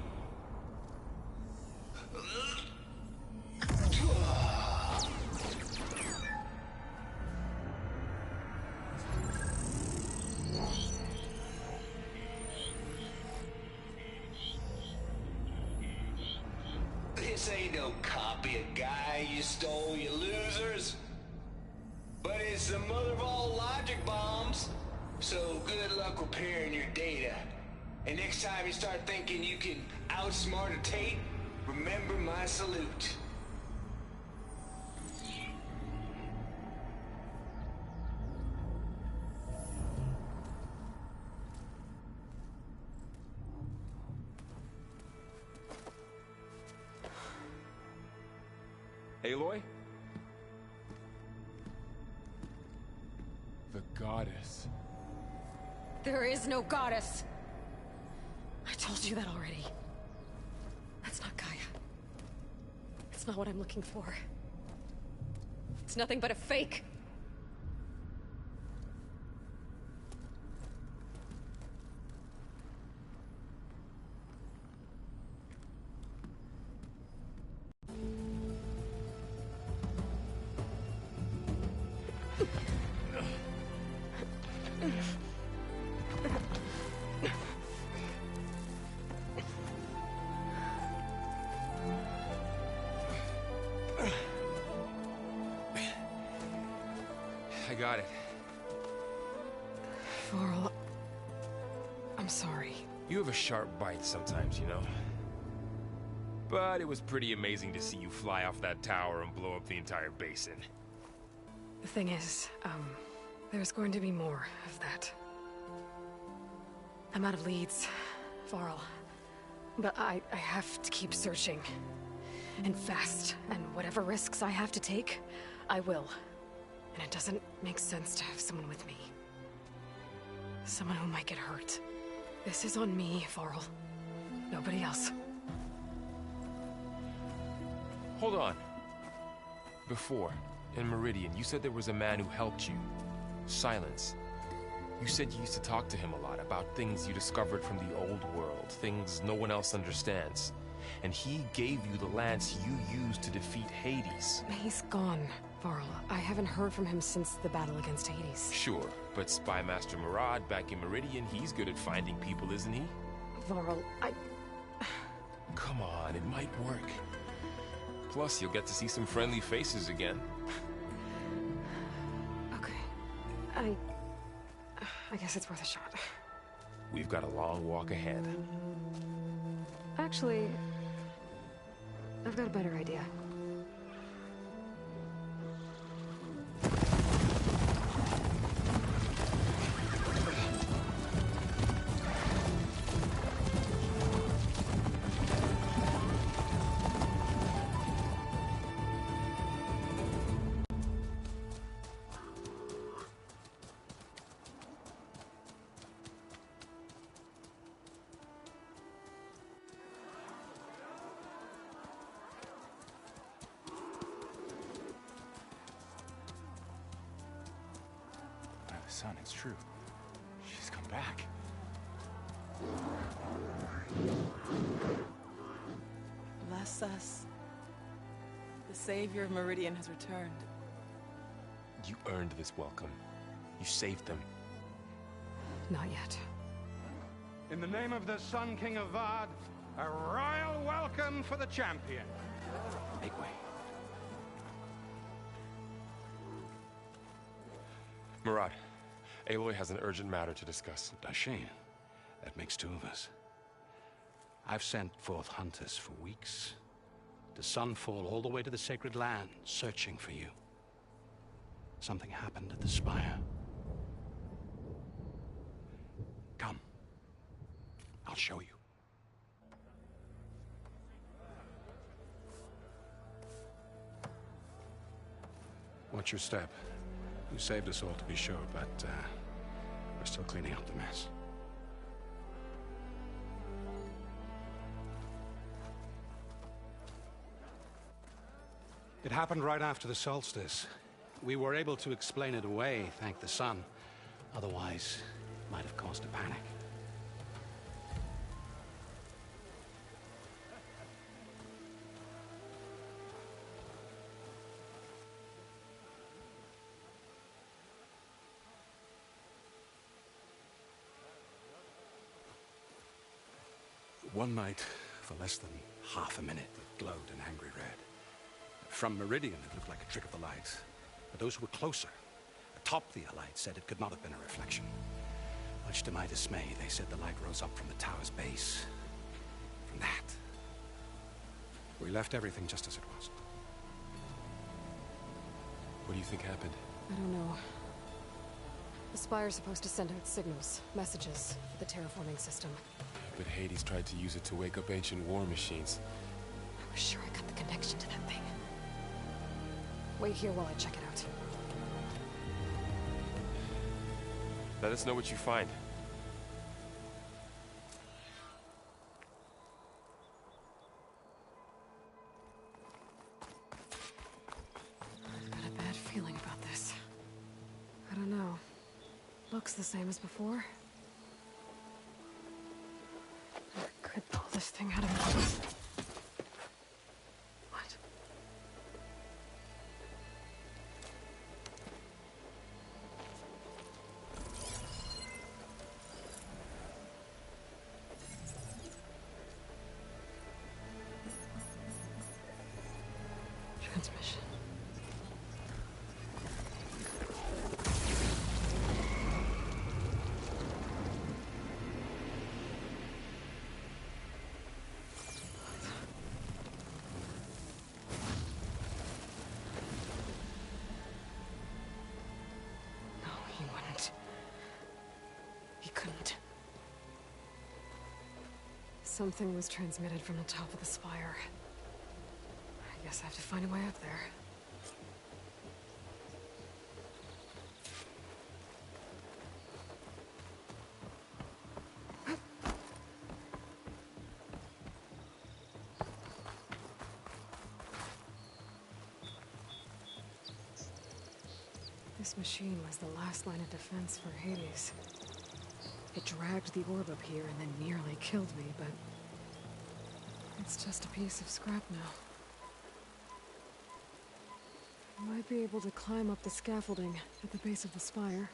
This ain't no copy of Gaia you stole, you losers. But it's the mother of all logic bombs. So good luck repairing your data. And next time you start thinking you can outsmart a Tate, remember my salute. Aloy? The goddess. There is no goddess! I told you that already. That's not Gaia. It's not what I'm looking for. It's nothing but a fake. I got it. Varl, I'm sorry. You have a sharp bite sometimes, you know? But it was pretty amazing to see you fly off that tower and blow up the entire basin. The thing is, there's going to be more of that. I'm out of leads, Varl. But I have to keep searching. And fast. And whatever risks I have to take, I will. And it doesn't make sense to have someone with me. Someone who might get hurt. This is on me, Varl. Nobody else. Hold on. Before, in Meridian, you said there was a man who helped you. Silence. You said you used to talk to him a lot about things you discovered from the old world, things no one else understands. And he gave you the lance you used to defeat Hades. He's gone, Varl. I haven't heard from him since the battle against Hades. Sure, but Spy Master Murad back in Meridian, he's good at finding people, isn't he? Varl, Come on, it might work. Plus, you'll get to see some friendly faces again. Okay. I guess it's worth a shot. We've got a long walk ahead. Actually, I've got a better idea. Son, it's true. She's come back. Bless us. The savior of Meridian has returned. You earned this welcome. You saved them. Not yet. In the name of the Sun King of Vard, a royal welcome for the champion. Make way. Murad, Aloy has an urgent matter to discuss. Dashane, that makes two of us. I've sent forth hunters for weeks, to Sunfall all the way to the Sacred Land, searching for you. Something happened at the Spire. Come. I'll show you. Watch your step. You saved us all, to be sure, but we're still cleaning up the mess. It happened right after the solstice. We were able to explain it away, thank the sun. Otherwise, it might have caused a panic. One night, for less than half a minute, the glowed an angry red. From Meridian, it looked like a trick of the light. But those who were closer, atop the light, said it could not have been a reflection. Much to my dismay, they said the light rose up from the tower's base. From that, we left everything just as it was. What do you think happened? I don't know. The Spire's supposed to send out signals, messages, for the terraforming system. But Hades tried to use it to wake up ancient war machines. I was sure I got the connection to that thing. Wait here while I check it out. Let us know what you find. I've got a bad feeling about this. I don't know. Looks the same as before. I could pull this thing out of me. What? Transmission. No, he wouldn't. He couldn't. Something was transmitted from the top of the spire. I guess I have to find a way up there. This machine was the last line of defense for Hades. It dragged the orb up here and then nearly killed me, but it's just a piece of scrap now. I might be able to climb up the scaffolding at the base of the spire.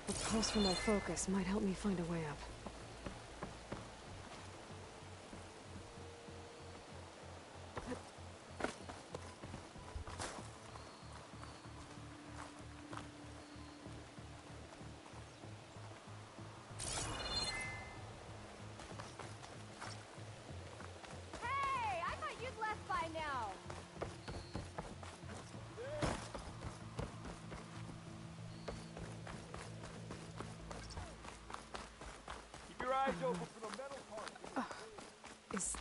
A pulse from my focus might help me find a way up. Hey, I thought you'd left by now. Eyes open for the metal part. Is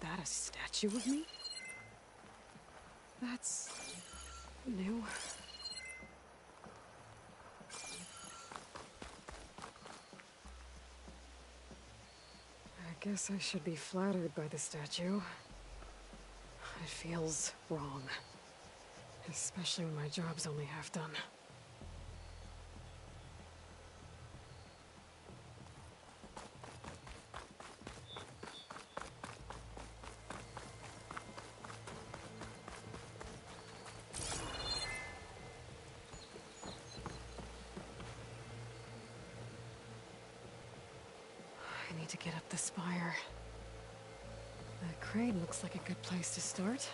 that a statue of me? That's new. I guess I should be flattered by the statue. It feels wrong. Especially when my job's only half done. I need to get up the spire. The crane looks like a good place to start.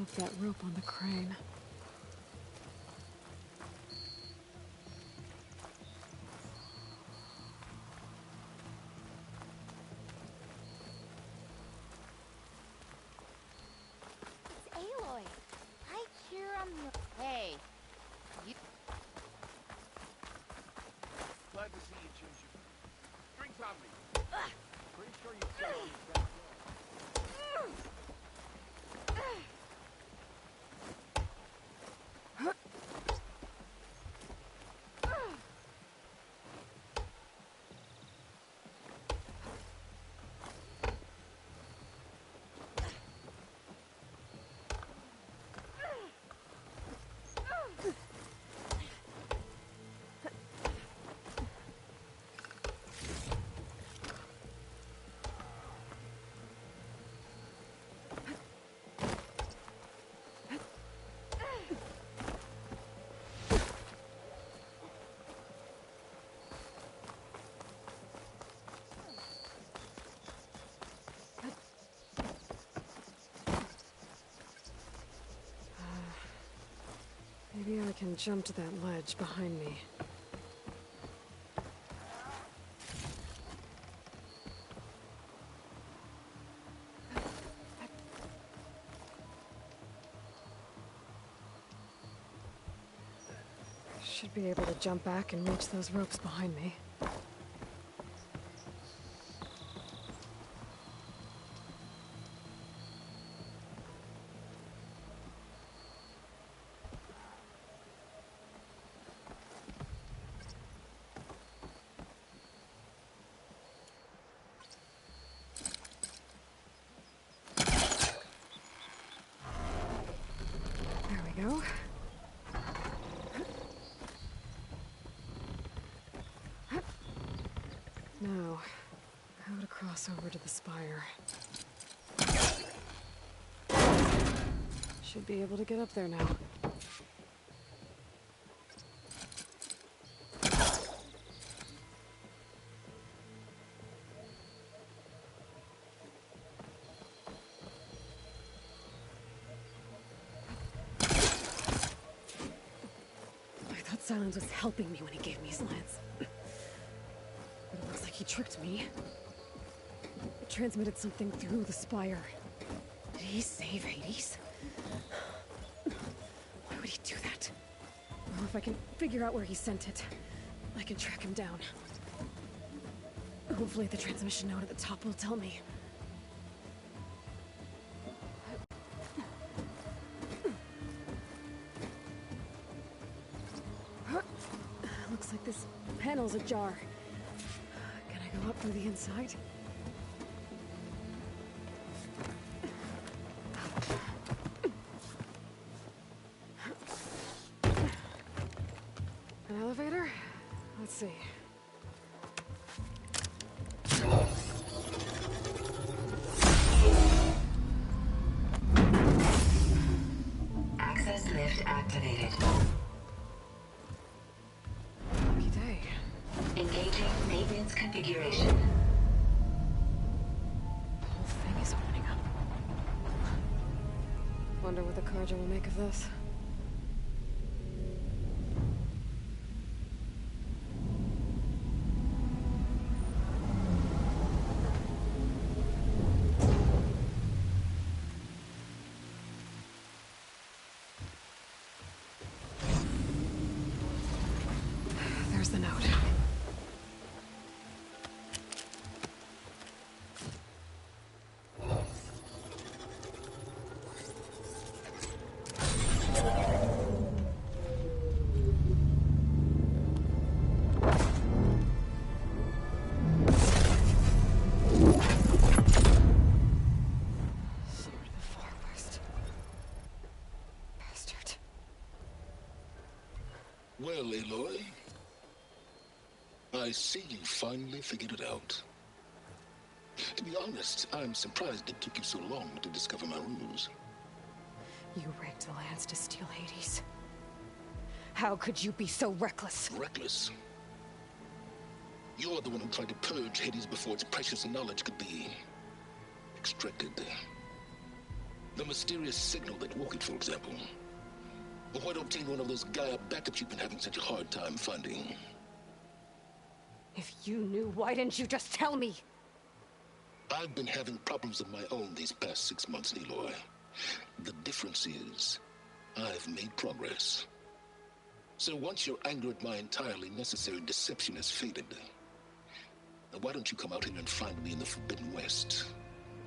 up that rope on the crane. It's Aloy. Right here on the... Hey. You... Glad to see you, Chuchu. Drinks on me. Pretty sure you said you was back there. Maybe I can jump to that ledge behind me. Should be able to jump back and reach those ropes behind me. Go. Now, how to cross over to the spire. Should be able to get up there now. Silence was helping me when he gave me slants. But it looks like he tricked me. It transmitted something through the spire. Did he save Hades? Why would he do that? Well, if I can figure out where he sent it, I can track him down. Hopefully the transmission node at the top will tell me. Looks like this panel's ajar. Can I go up through the inside? An elevator? Let's see. Access lift activated. Lucky day. Engaging maintenance configuration. The whole thing is opening up. Wonder what the Carja will make of this. There's the note. Sword of the Forest. Bastard. Well, Aloy, I see you finally figured it out. To be honest, I'm surprised it took you so long to discover my ruse. You rigged the lands to steal Hades. How could you be so reckless? Reckless? You're the one who tried to purge Hades before its precious knowledge could be extracted. The mysterious signal that woke it, for example. Or why don't obtain one of those Gaia backups you've been having such a hard time finding? If you knew, why didn't you just tell me? I've been having problems of my own these past 6 months, Aloy. The difference is, I've made progress. So once your anger at my entirely necessary deception has faded, why don't you come out here and find me in the Forbidden West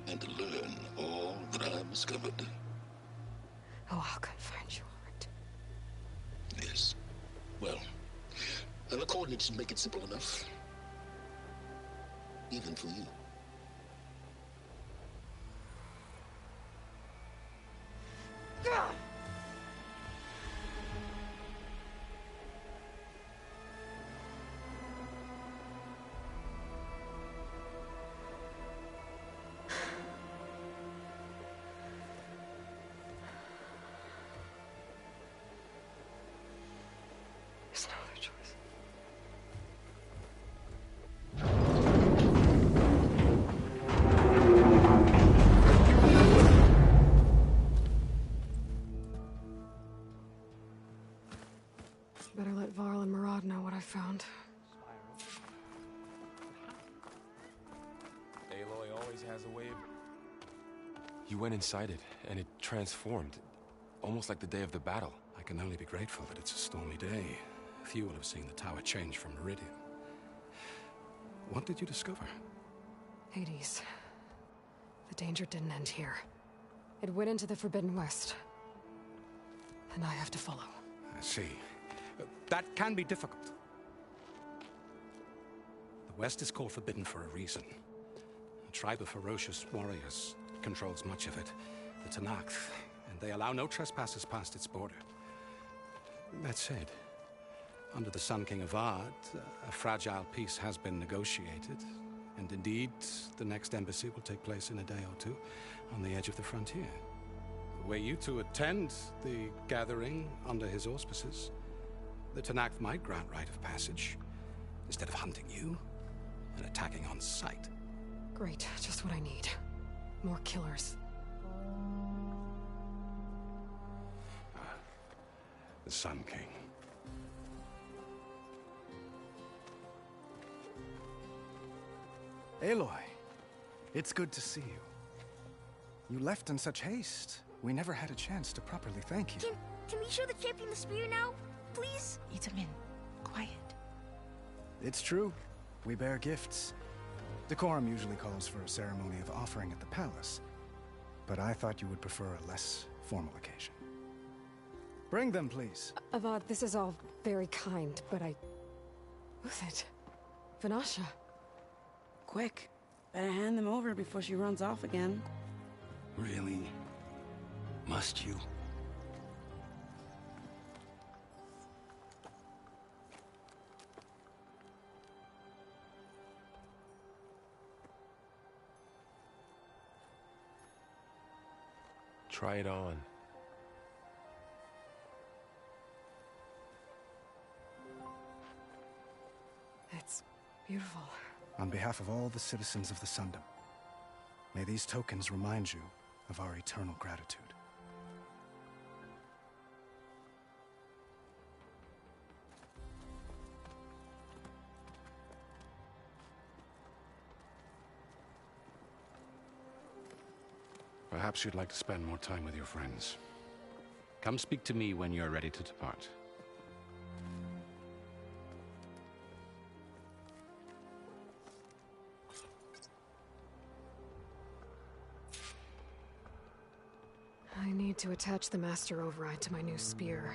and learn all that I've discovered? Oh, I'll come find you, all right. Yes. Well, the coordinates make it simple enough. Even for you. Ugh! There's no other choice. Better let Varl and Murad know what I found. Aloy always has a way of... You went inside it, and it transformed. Almost like the day of the battle. I can only be grateful that it's a stormy day. Few will have seen the tower change from Meridian. What did you discover? Hades. The danger didn't end here. It went into the Forbidden West. And I have to follow. I see. That can be difficult. The West is called Forbidden for a reason. A tribe of ferocious warriors controls much of it. The Tenakth, and they allow no trespassers past its border. That said, under the Sun King Avad, a fragile peace has been negotiated. And indeed, the next embassy will take place in a day or two on the edge of the frontier. Were you to attend the gathering under his auspices, the Tenakth might grant right of passage, instead of hunting you and attacking on sight. Great, just what I need. More killers. The Sun King. Aloy, it's good to see you. You left in such haste. We never had a chance to properly thank you. Can we show the champion the spear now? Please? Itamin, quiet. It's true. We bear gifts. Decorum usually calls for a ceremony of offering at the palace. But I thought you would prefer a less formal occasion. Bring them, please. Avad, this is all very kind, but Who's it? Vanasha. Quick. Better hand them over before she runs off again. Really? Must you? Try it on. It's beautiful. On behalf of all the citizens of the Sundom, may these tokens remind you of our eternal gratitude. Perhaps you'd like to spend more time with your friends. Come speak to me when you're ready to depart. I need to attach the Master Override to my new spear.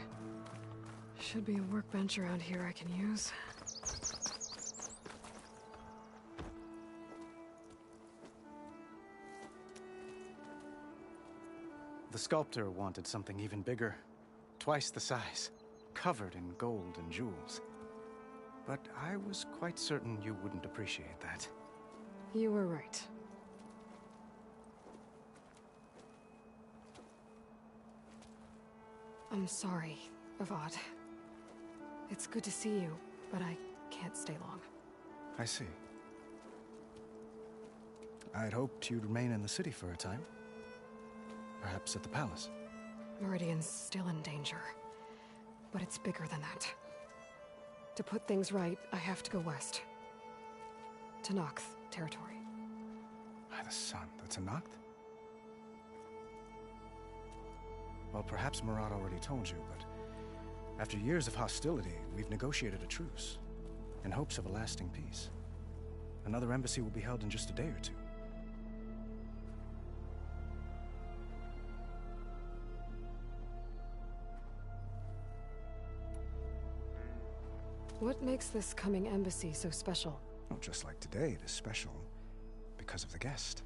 Should be a workbench around here I can use. The sculptor wanted something even bigger. Twice the size. Covered in gold and jewels. But I was quite certain you wouldn't appreciate that. You were right. I'm sorry, Avad. It's good to see you, but I can't stay long. I see. I'd hoped you'd remain in the city for a time. Perhaps at the palace. Meridian's still in danger. But it's bigger than that. To put things right, I have to go west. Tenakth territory. By the sun, the Tenakth? Well, perhaps Murad already told you, but after years of hostility, we've negotiated a truce, in hopes of a lasting peace. Another embassy will be held in just a day or two. What makes this coming embassy so special? Oh, just like today, it is special because of the guest.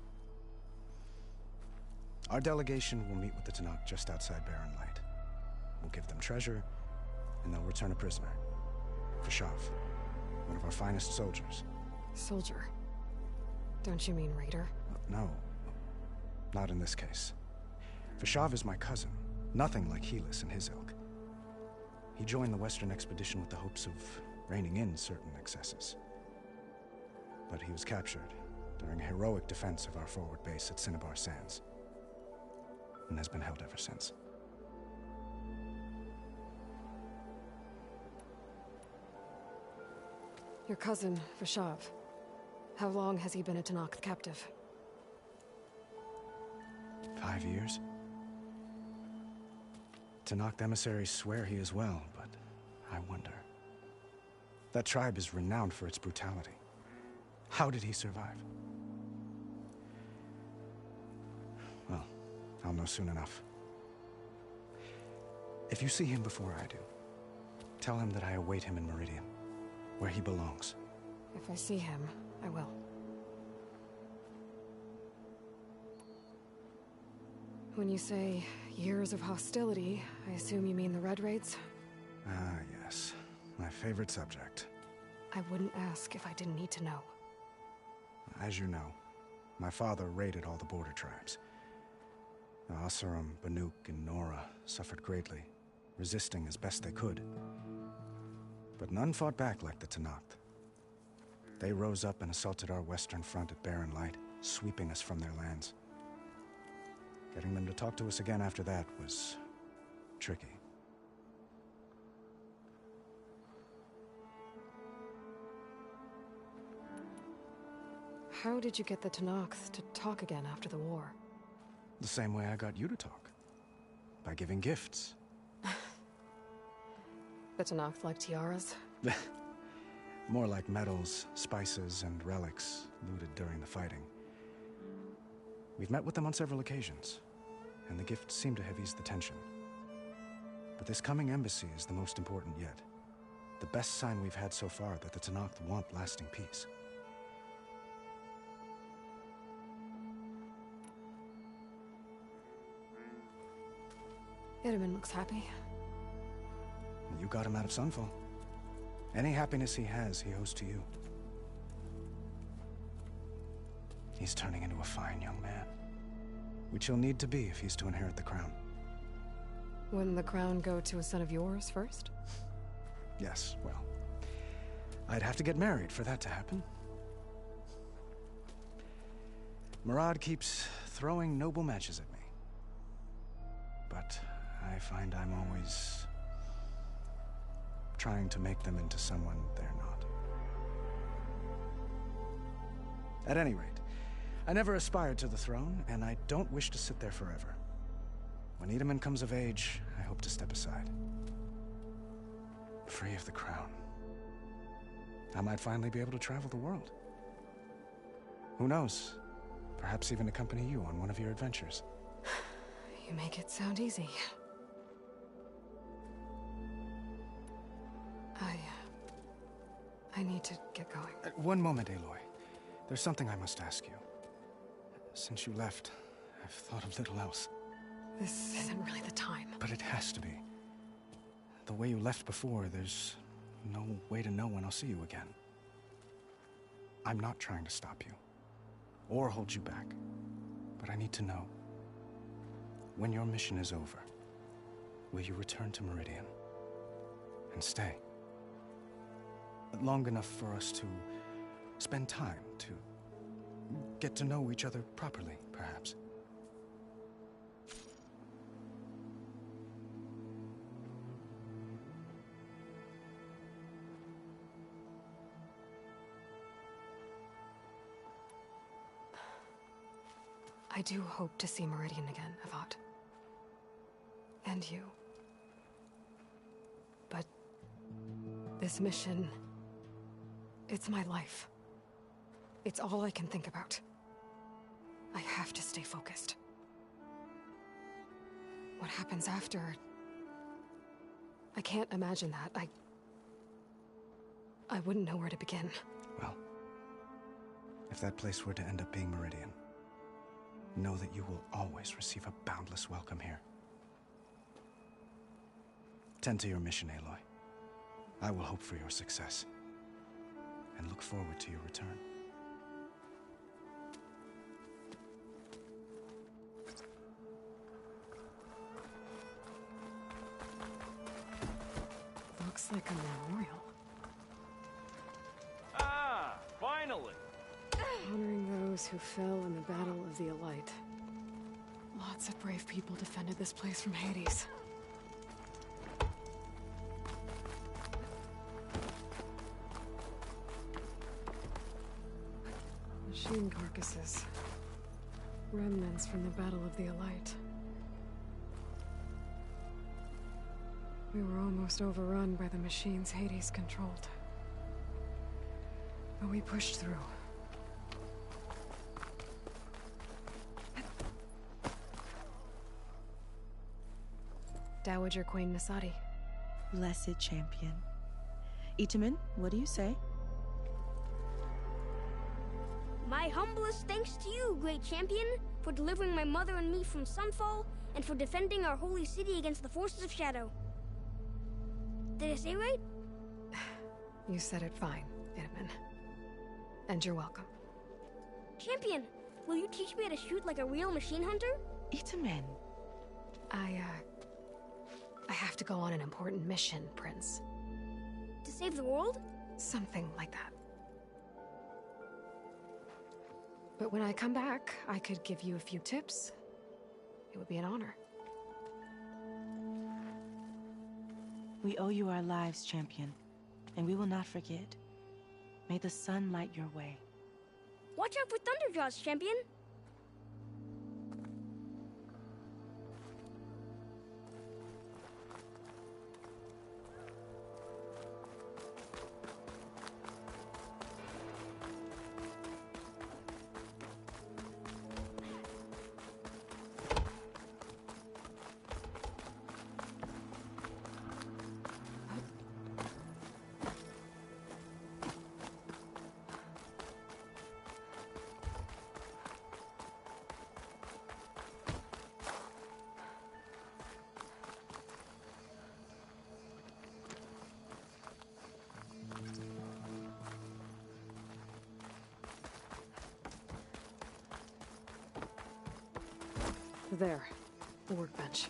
Our delegation will meet with the Tenakth just outside Barren Light. We'll give them treasure, and they'll return a prisoner. Fashav, one of our finest soldiers. Soldier? Don't you mean raider? No, not in this case. Fashav is my cousin, nothing like Helis and his ilk. He joined the Western expedition with the hopes of reining in certain excesses. But he was captured during a heroic defense of our forward base at Cinnabar Sands, and has been held ever since. Your cousin, Fashav. How long has he been a Tenakth captive? 5 years. Tenakth emissaries swear he is well, but I wonder. That tribe is renowned for its brutality. How did he survive? Well, I'll know soon enough. If you see him before I do, tell him that I await him in Meridian, where he belongs. If I see him, I will. When you say years of hostility, I assume you mean the Red Raids? Ah, yes. My favorite subject. I wouldn't ask if I didn't need to know. As you know, my father raided all the border tribes. The Asurum, Banuk, and Nora suffered greatly, resisting as best they could. But none fought back like the Tenakth. They rose up and assaulted our western front at Barren Light, sweeping us from their lands. Getting them to talk to us again after that was tricky. How did you get the Tenakth to talk again after the war? The same way I got you to talk. By giving gifts. The Tenakth like tiaras? More like medals, spices, and relics looted during the fighting. We've met with them on several occasions, and the gifts seem to have eased the tension. But this coming embassy is the most important yet. The best sign we've had so far that the Tenakth want lasting peace. Itamen looks happy. You got him out of Sunfall. Any happiness he has, he owes to you. He's turning into a fine young man, which he'll need to be if he's to inherit the crown. Wouldn't the crown go to a son of yours first? Yes, well, I'd have to get married for that to happen. Murad keeps throwing noble matches at me. But I find I'm always trying to make them into someone they're not. At any rate, I never aspired to the throne, and I don't wish to sit there forever. When Itamen comes of age, I hope to step aside. Free of the crown. I might finally be able to travel the world. Who knows? Perhaps even accompany you on one of your adventures. You make it sound easy. I need to get going. One moment, Aloy. There's something I must ask you. Since you left, I've thought of little else. This isn't really the time. But it has to be. The way you left before, there's no way to know when I'll see you again. I'm not trying to stop you, or hold you back. But I need to know. When your mission is over, will you return to Meridian? And stay? Long enough for us to spend time, to get to know each other properly, perhaps. I do hope to see Meridian again, Avad. And you. But this mission, it's my life. It's all I can think about. I have to stay focused. What happens after? I can't imagine that. I wouldn't know where to begin. Well, if that place were to end up being Meridian, know that you will always receive a boundless welcome here. Tend to your mission, Aloy. I will hope for your success, and look forward to your return. Looks like a memorial. Ah, finally! Honoring those who fell in the Battle of the Elite. Lots of brave people defended this place from Hades. Machine carcasses. Remnants from the Battle of the Elite. We were almost overrun by the machines Hades controlled. But we pushed through. Dowager Queen Nasadi. Blessed champion. Itamen, what do you say? My humblest thanks to you, great champion, for delivering my mother and me from Sunfall, and for defending our holy city against the forces of Shadow. Did I say right? You said it fine, Itamen. And you're welcome. Champion, will you teach me how to shoot like a real machine hunter? Itamen. I have to go on an important mission, Prince. To save the world? Something like that. But when I come back, I could give you a few tips. It would be an honor. We owe you our lives, champion, and we will not forget. May the sun light your way. Watch out for Thunderjaws, champion! There, the workbench.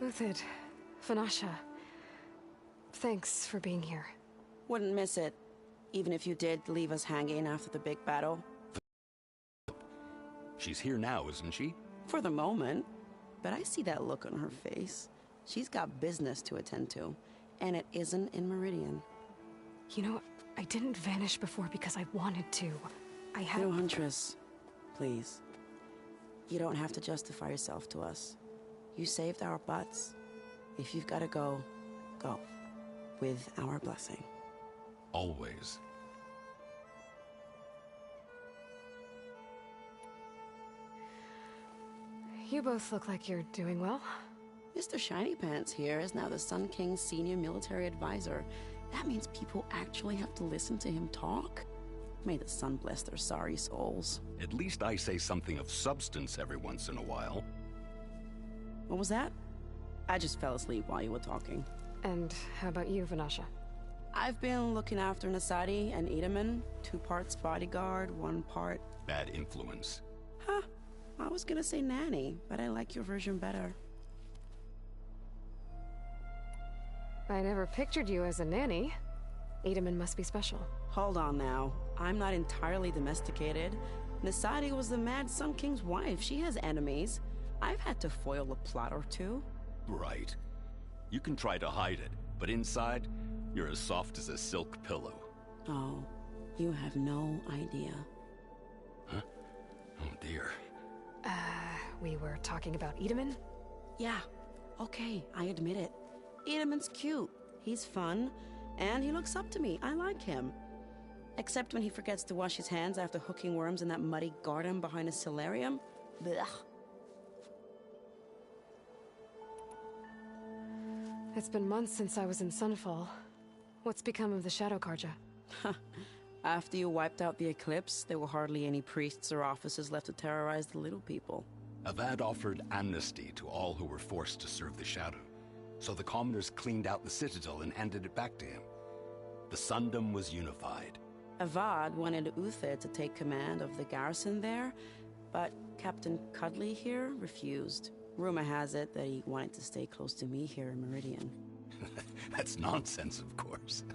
Uthid, Vanasha, thanks for being here. Wouldn't miss it, even if you did leave us hanging after the big battle. She's here now, isn't she? For the moment. But I see that look on her face. She's got business to attend to, and it isn't in Meridian. You know, I didn't vanish before because I wanted to. I had... No, Huntress. Please. You don't have to justify yourself to us. You saved our butts. If you've got to go, go. With our blessing. Always. You both look like you're doing well. Mr. Shiny Pants here is now the Sun King's senior military advisor. That means people actually have to listen to him talk? May the sun bless their sorry souls. At least I say something of substance every once in a while. What was that? I just fell asleep while you were talking. And how about you, Vanasha? I've been looking after Nasadi and Itamen. 2 parts bodyguard, 1 part... bad influence. Huh. I was gonna say nanny, but I like your version better. I never pictured you as a nanny. Itamen must be special. Hold on now. I'm not entirely domesticated. Nasadi was the Mad Sun King's wife. She has enemies. I've had to foil a plot or 2. Right. You can try to hide it, but inside, you're as soft as a silk pillow. Oh, you have no idea. Huh? Oh dear. We were talking about Edaman? Yeah, okay, I admit it. Edaman's cute, he's fun, and he looks up to me. I like him. Except when he forgets to wash his hands after hooking worms in that muddy garden behind his solarium. Blech. It's been months since I was in Sunfall. What's become of the Shadow Carja? After you wiped out the Eclipse, there were hardly any priests or officers left to terrorize the little people. Avad offered amnesty to all who were forced to serve the Shadow, so the commoners cleaned out the Citadel and handed it back to him. The Sundom was unified. Avad wanted Uther to take command of the garrison there, but Captain Cudley here refused. Rumor has it that he wanted to stay close to me here in Meridian. That's nonsense, of course.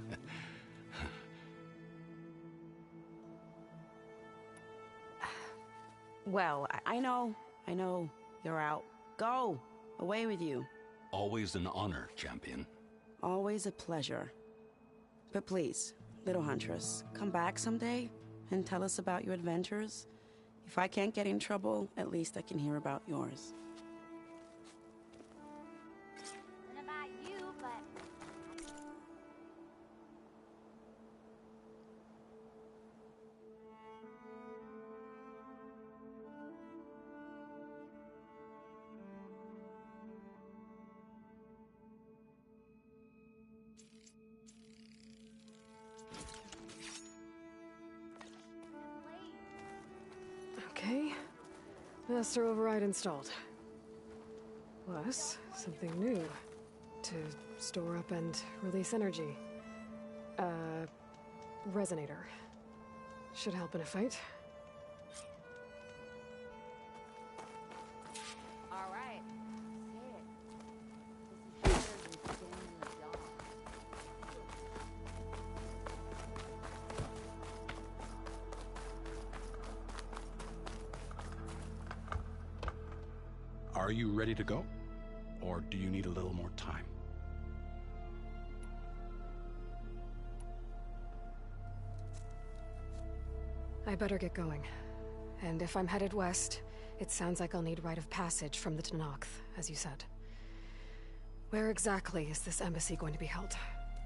Well, I know. You're out. Go! Away with you. Always an honor, champion. Always a pleasure. But please, little Huntress, come back someday and tell us about your adventures. If I can't get in trouble, at least I can hear about yours. And about you, but... Okay. Master override installed. Plus, something new. To store up and release energy. Resonator. Should help in a fight. All right. Say it. This is better than standing in the dark. Are you ready to go? Or do you need a little more time? I better get going. And if I'm headed west, it sounds like I'll need rite of passage from the Tenakth, as you said. Where exactly is this embassy going to be held?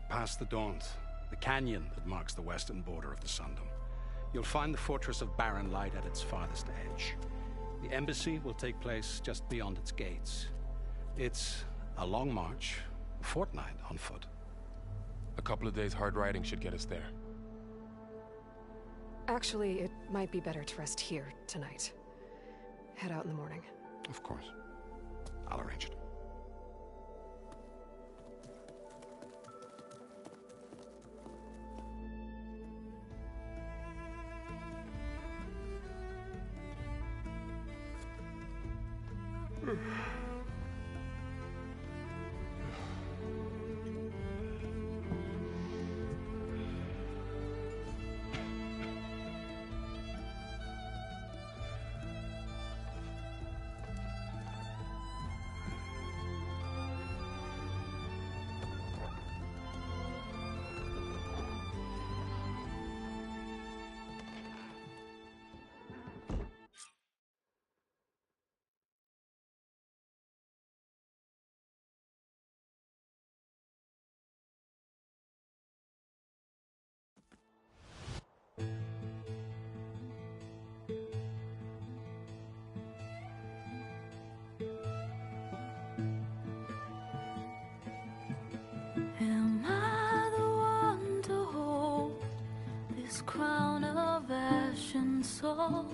Past the Daunt, the canyon that marks the western border of the Sundom. You'll find the fortress of Barren Light at its farthest edge. The embassy will take place just beyond its gates. It's a long march, a fortnight on foot. A couple of days hard riding should get us there. Actually, it might be better to rest here tonight. Head out in the morning. Of course. I'll arrange it. Am I the one to hold this crown of ash and salt?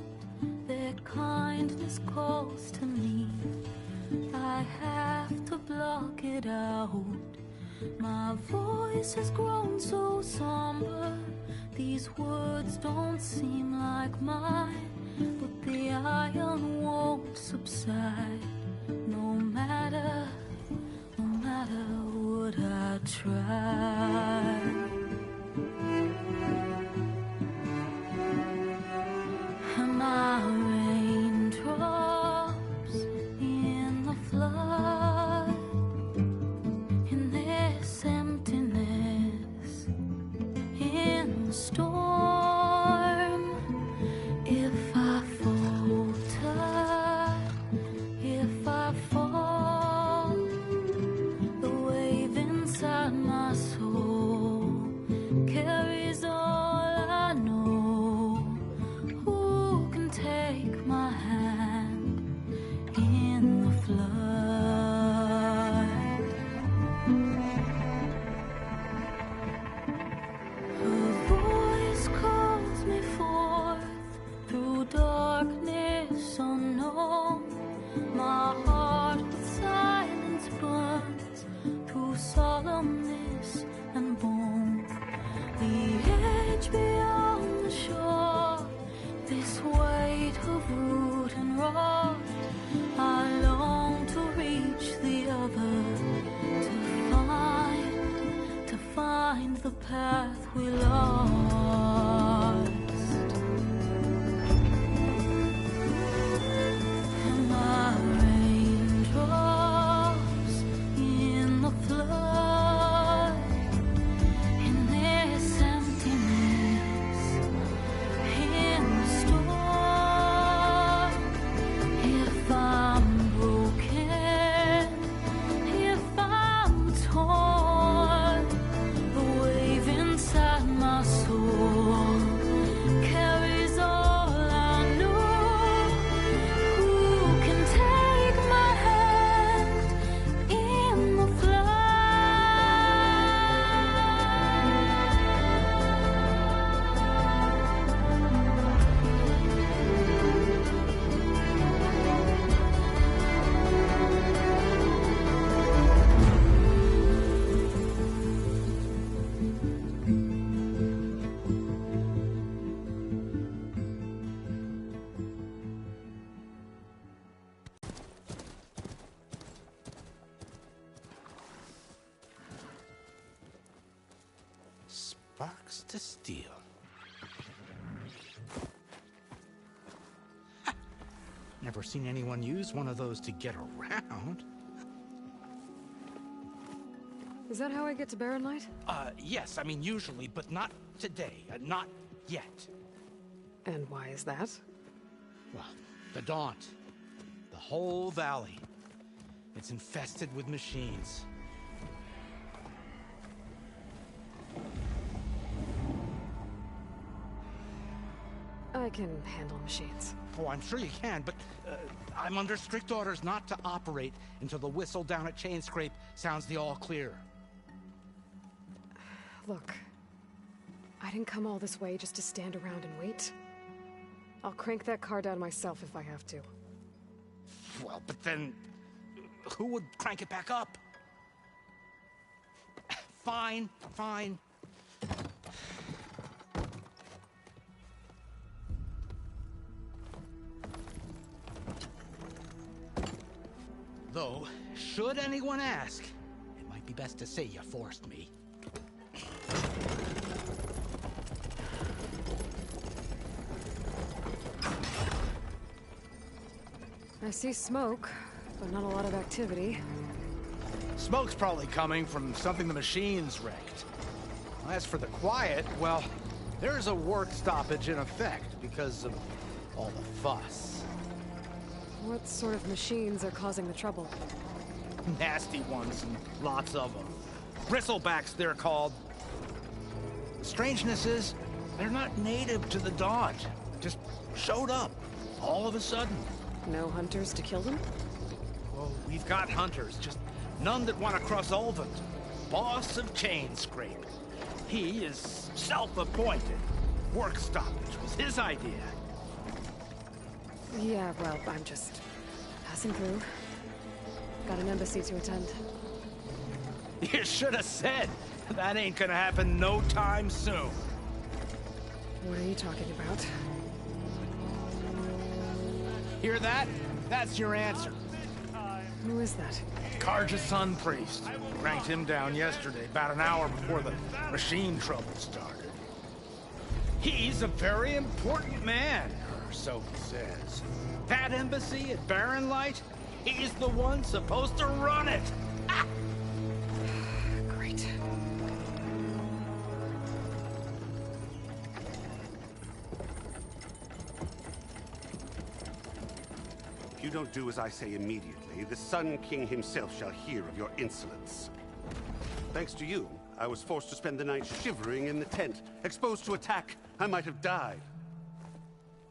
Their kindness calls to me. I have to block it out. My voice has grown so somber. These words don't seem like mine, but the iron won't subside. No matter what I try. Am I raindrops in the flood? In this emptiness, in the storm, if I falter, flood. Her voice calls me forth through darkness unknown. My heart with silence burns through solemnness and bone. The edge beyond the shore, this weight of root and rot, I long to reach the other, to find the path we lost. And my raindrops in the flood, in this emptiness, in the storm. If I'm broken, if I'm torn, the wave inside my soul carries all I know. Who can take my hand in the Sparks to steel. Never seen anyone use one of those to get around. Is that how I get to Barren Light? Yes, I mean usually, but not today. Not yet. And why is that? Well, the Daunt. The whole valley. It's infested with machines. I can handle machines. Oh, I'm sure you can, but I'm under strict orders not to operate until the whistle down at Chainscrape sounds the all clear. Look, I didn't come all this way just to stand around and wait. I'll crank that car down myself if I have to. Well, but then who would crank it back up? Fine, fine. Though, should anyone ask, it might be best to say you forced me. I see smoke, but not a lot of activity. Smoke's probably coming from something the machines wrecked. As for the quiet, well, there's a work stoppage in effect because of all the fuss. What sort of machines are causing the trouble? Nasty ones, and lots of them. Bristlebacks, they're called. The strangeness is, they're not native to the Daunt. Just showed up, all of a sudden. No hunters to kill them? Well, we've got hunters, just none that want to cross Ulvund. Boss of Chainscrape. He is self-appointed. Work stoppage was his idea. Yeah, well, I'm just passing through. Got an embassy to attend. You should have said. That ain't gonna happen no time soon. What are you talking about? Hear that? That's your answer. Who is that? Carja Sun Priest. Cranked him down yesterday, about an hour before the machine trouble started. He's a very important man, or so he says. That embassy at Barren Light, he's the one supposed to run it. Ah! Great. If you don't do as I say immediately, the Sun King himself shall hear of your insolence. Thanks to you, I was forced to spend the night shivering in the tent. Exposed to attack, I might have died.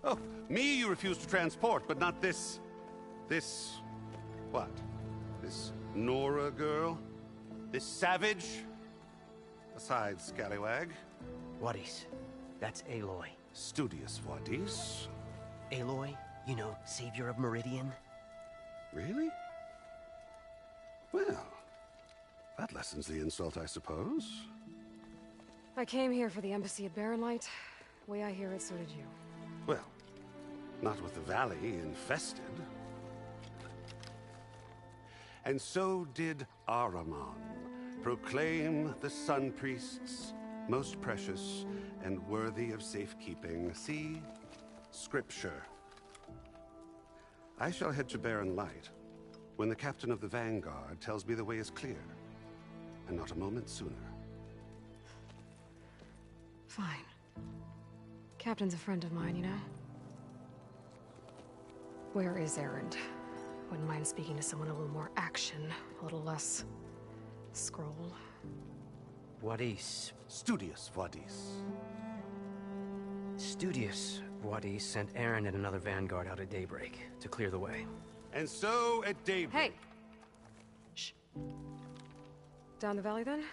Oh, me you refuse to transport, but not this... What? This Nora girl? This savage? Aside, scallywag. Wadis. That's Aloy. Studious Wadis. Aloy, you know, savior of Meridian. Really? Well, that lessens the insult, I suppose. I came here for the embassy at Barrenlight. Way I hear it, so did you. Well, not with the valley infested. And so did Ahriman, proclaim the Sun Priests most precious and worthy of safekeeping. See? Scripture. I shall head to Barren Light when the captain of the Vanguard tells me the way is clear, and not a moment sooner. Fine. Captain's a friend of mine, you know? Where is Erend? Wouldn't mind speaking to someone a little more action, a little less scroll. Wadis. Studious Wadis. Studious Wadis sent Erend and another Vanguard out at daybreak to clear the way. And so at daybreak... Hey! Shh. Down the valley, then?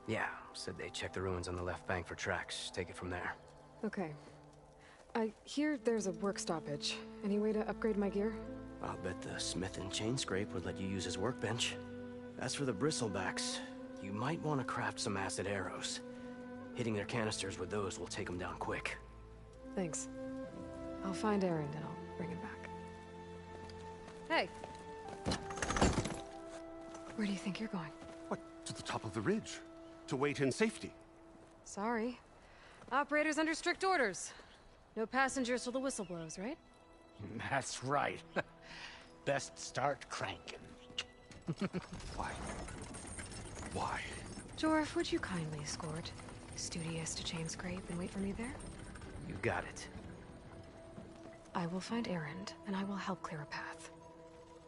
Yeah, said they checked the ruins on the left bank for tracks. Take it from there. Okay. I hear there's a work stoppage. Any way to upgrade my gear? I'll bet the smith in Chainscrape would let you use his workbench. As for the bristlebacks, you might want to craft some acid arrows. Hitting their canisters with those will take them down quick. Thanks. I'll find Erend and I'll bring him back. Hey! Where do you think you're going? What, to the top of the ridge? To wait in safety? Sorry. Operator's under strict orders. No passengers till the whistle blows, right? That's right. Best start cranking. Why? Why? Jorf, would you kindly escort Studious to Chainscrape and wait for me there? You got it. I will find Erend, and I will help clear a path.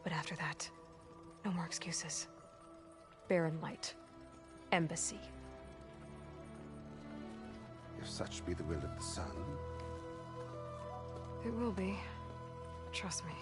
But after that, no more excuses. Barren Light. Embassy. If such be the will of the sun. It will be. Trust me.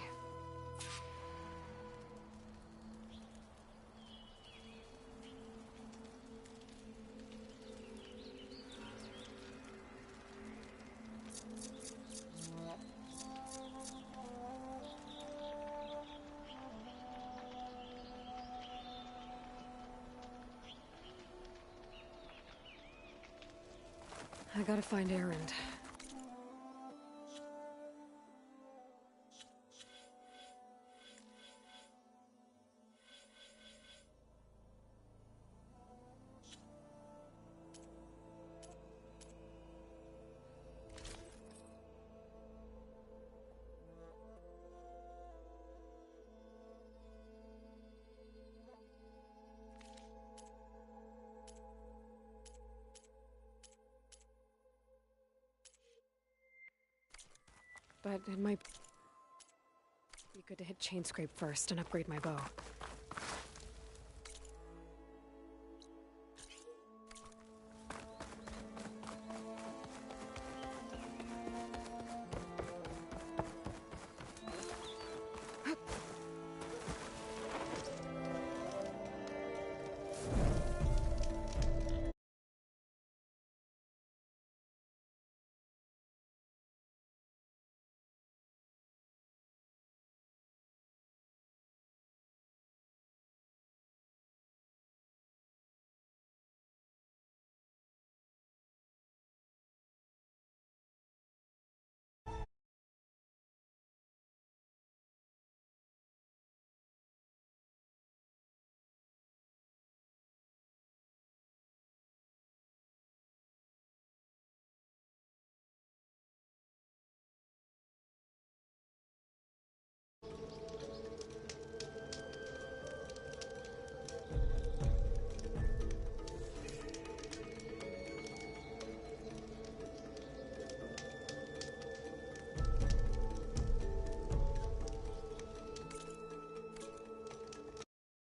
I gotta find Erend. But it might be good to hit Chainscrape first and upgrade my bow.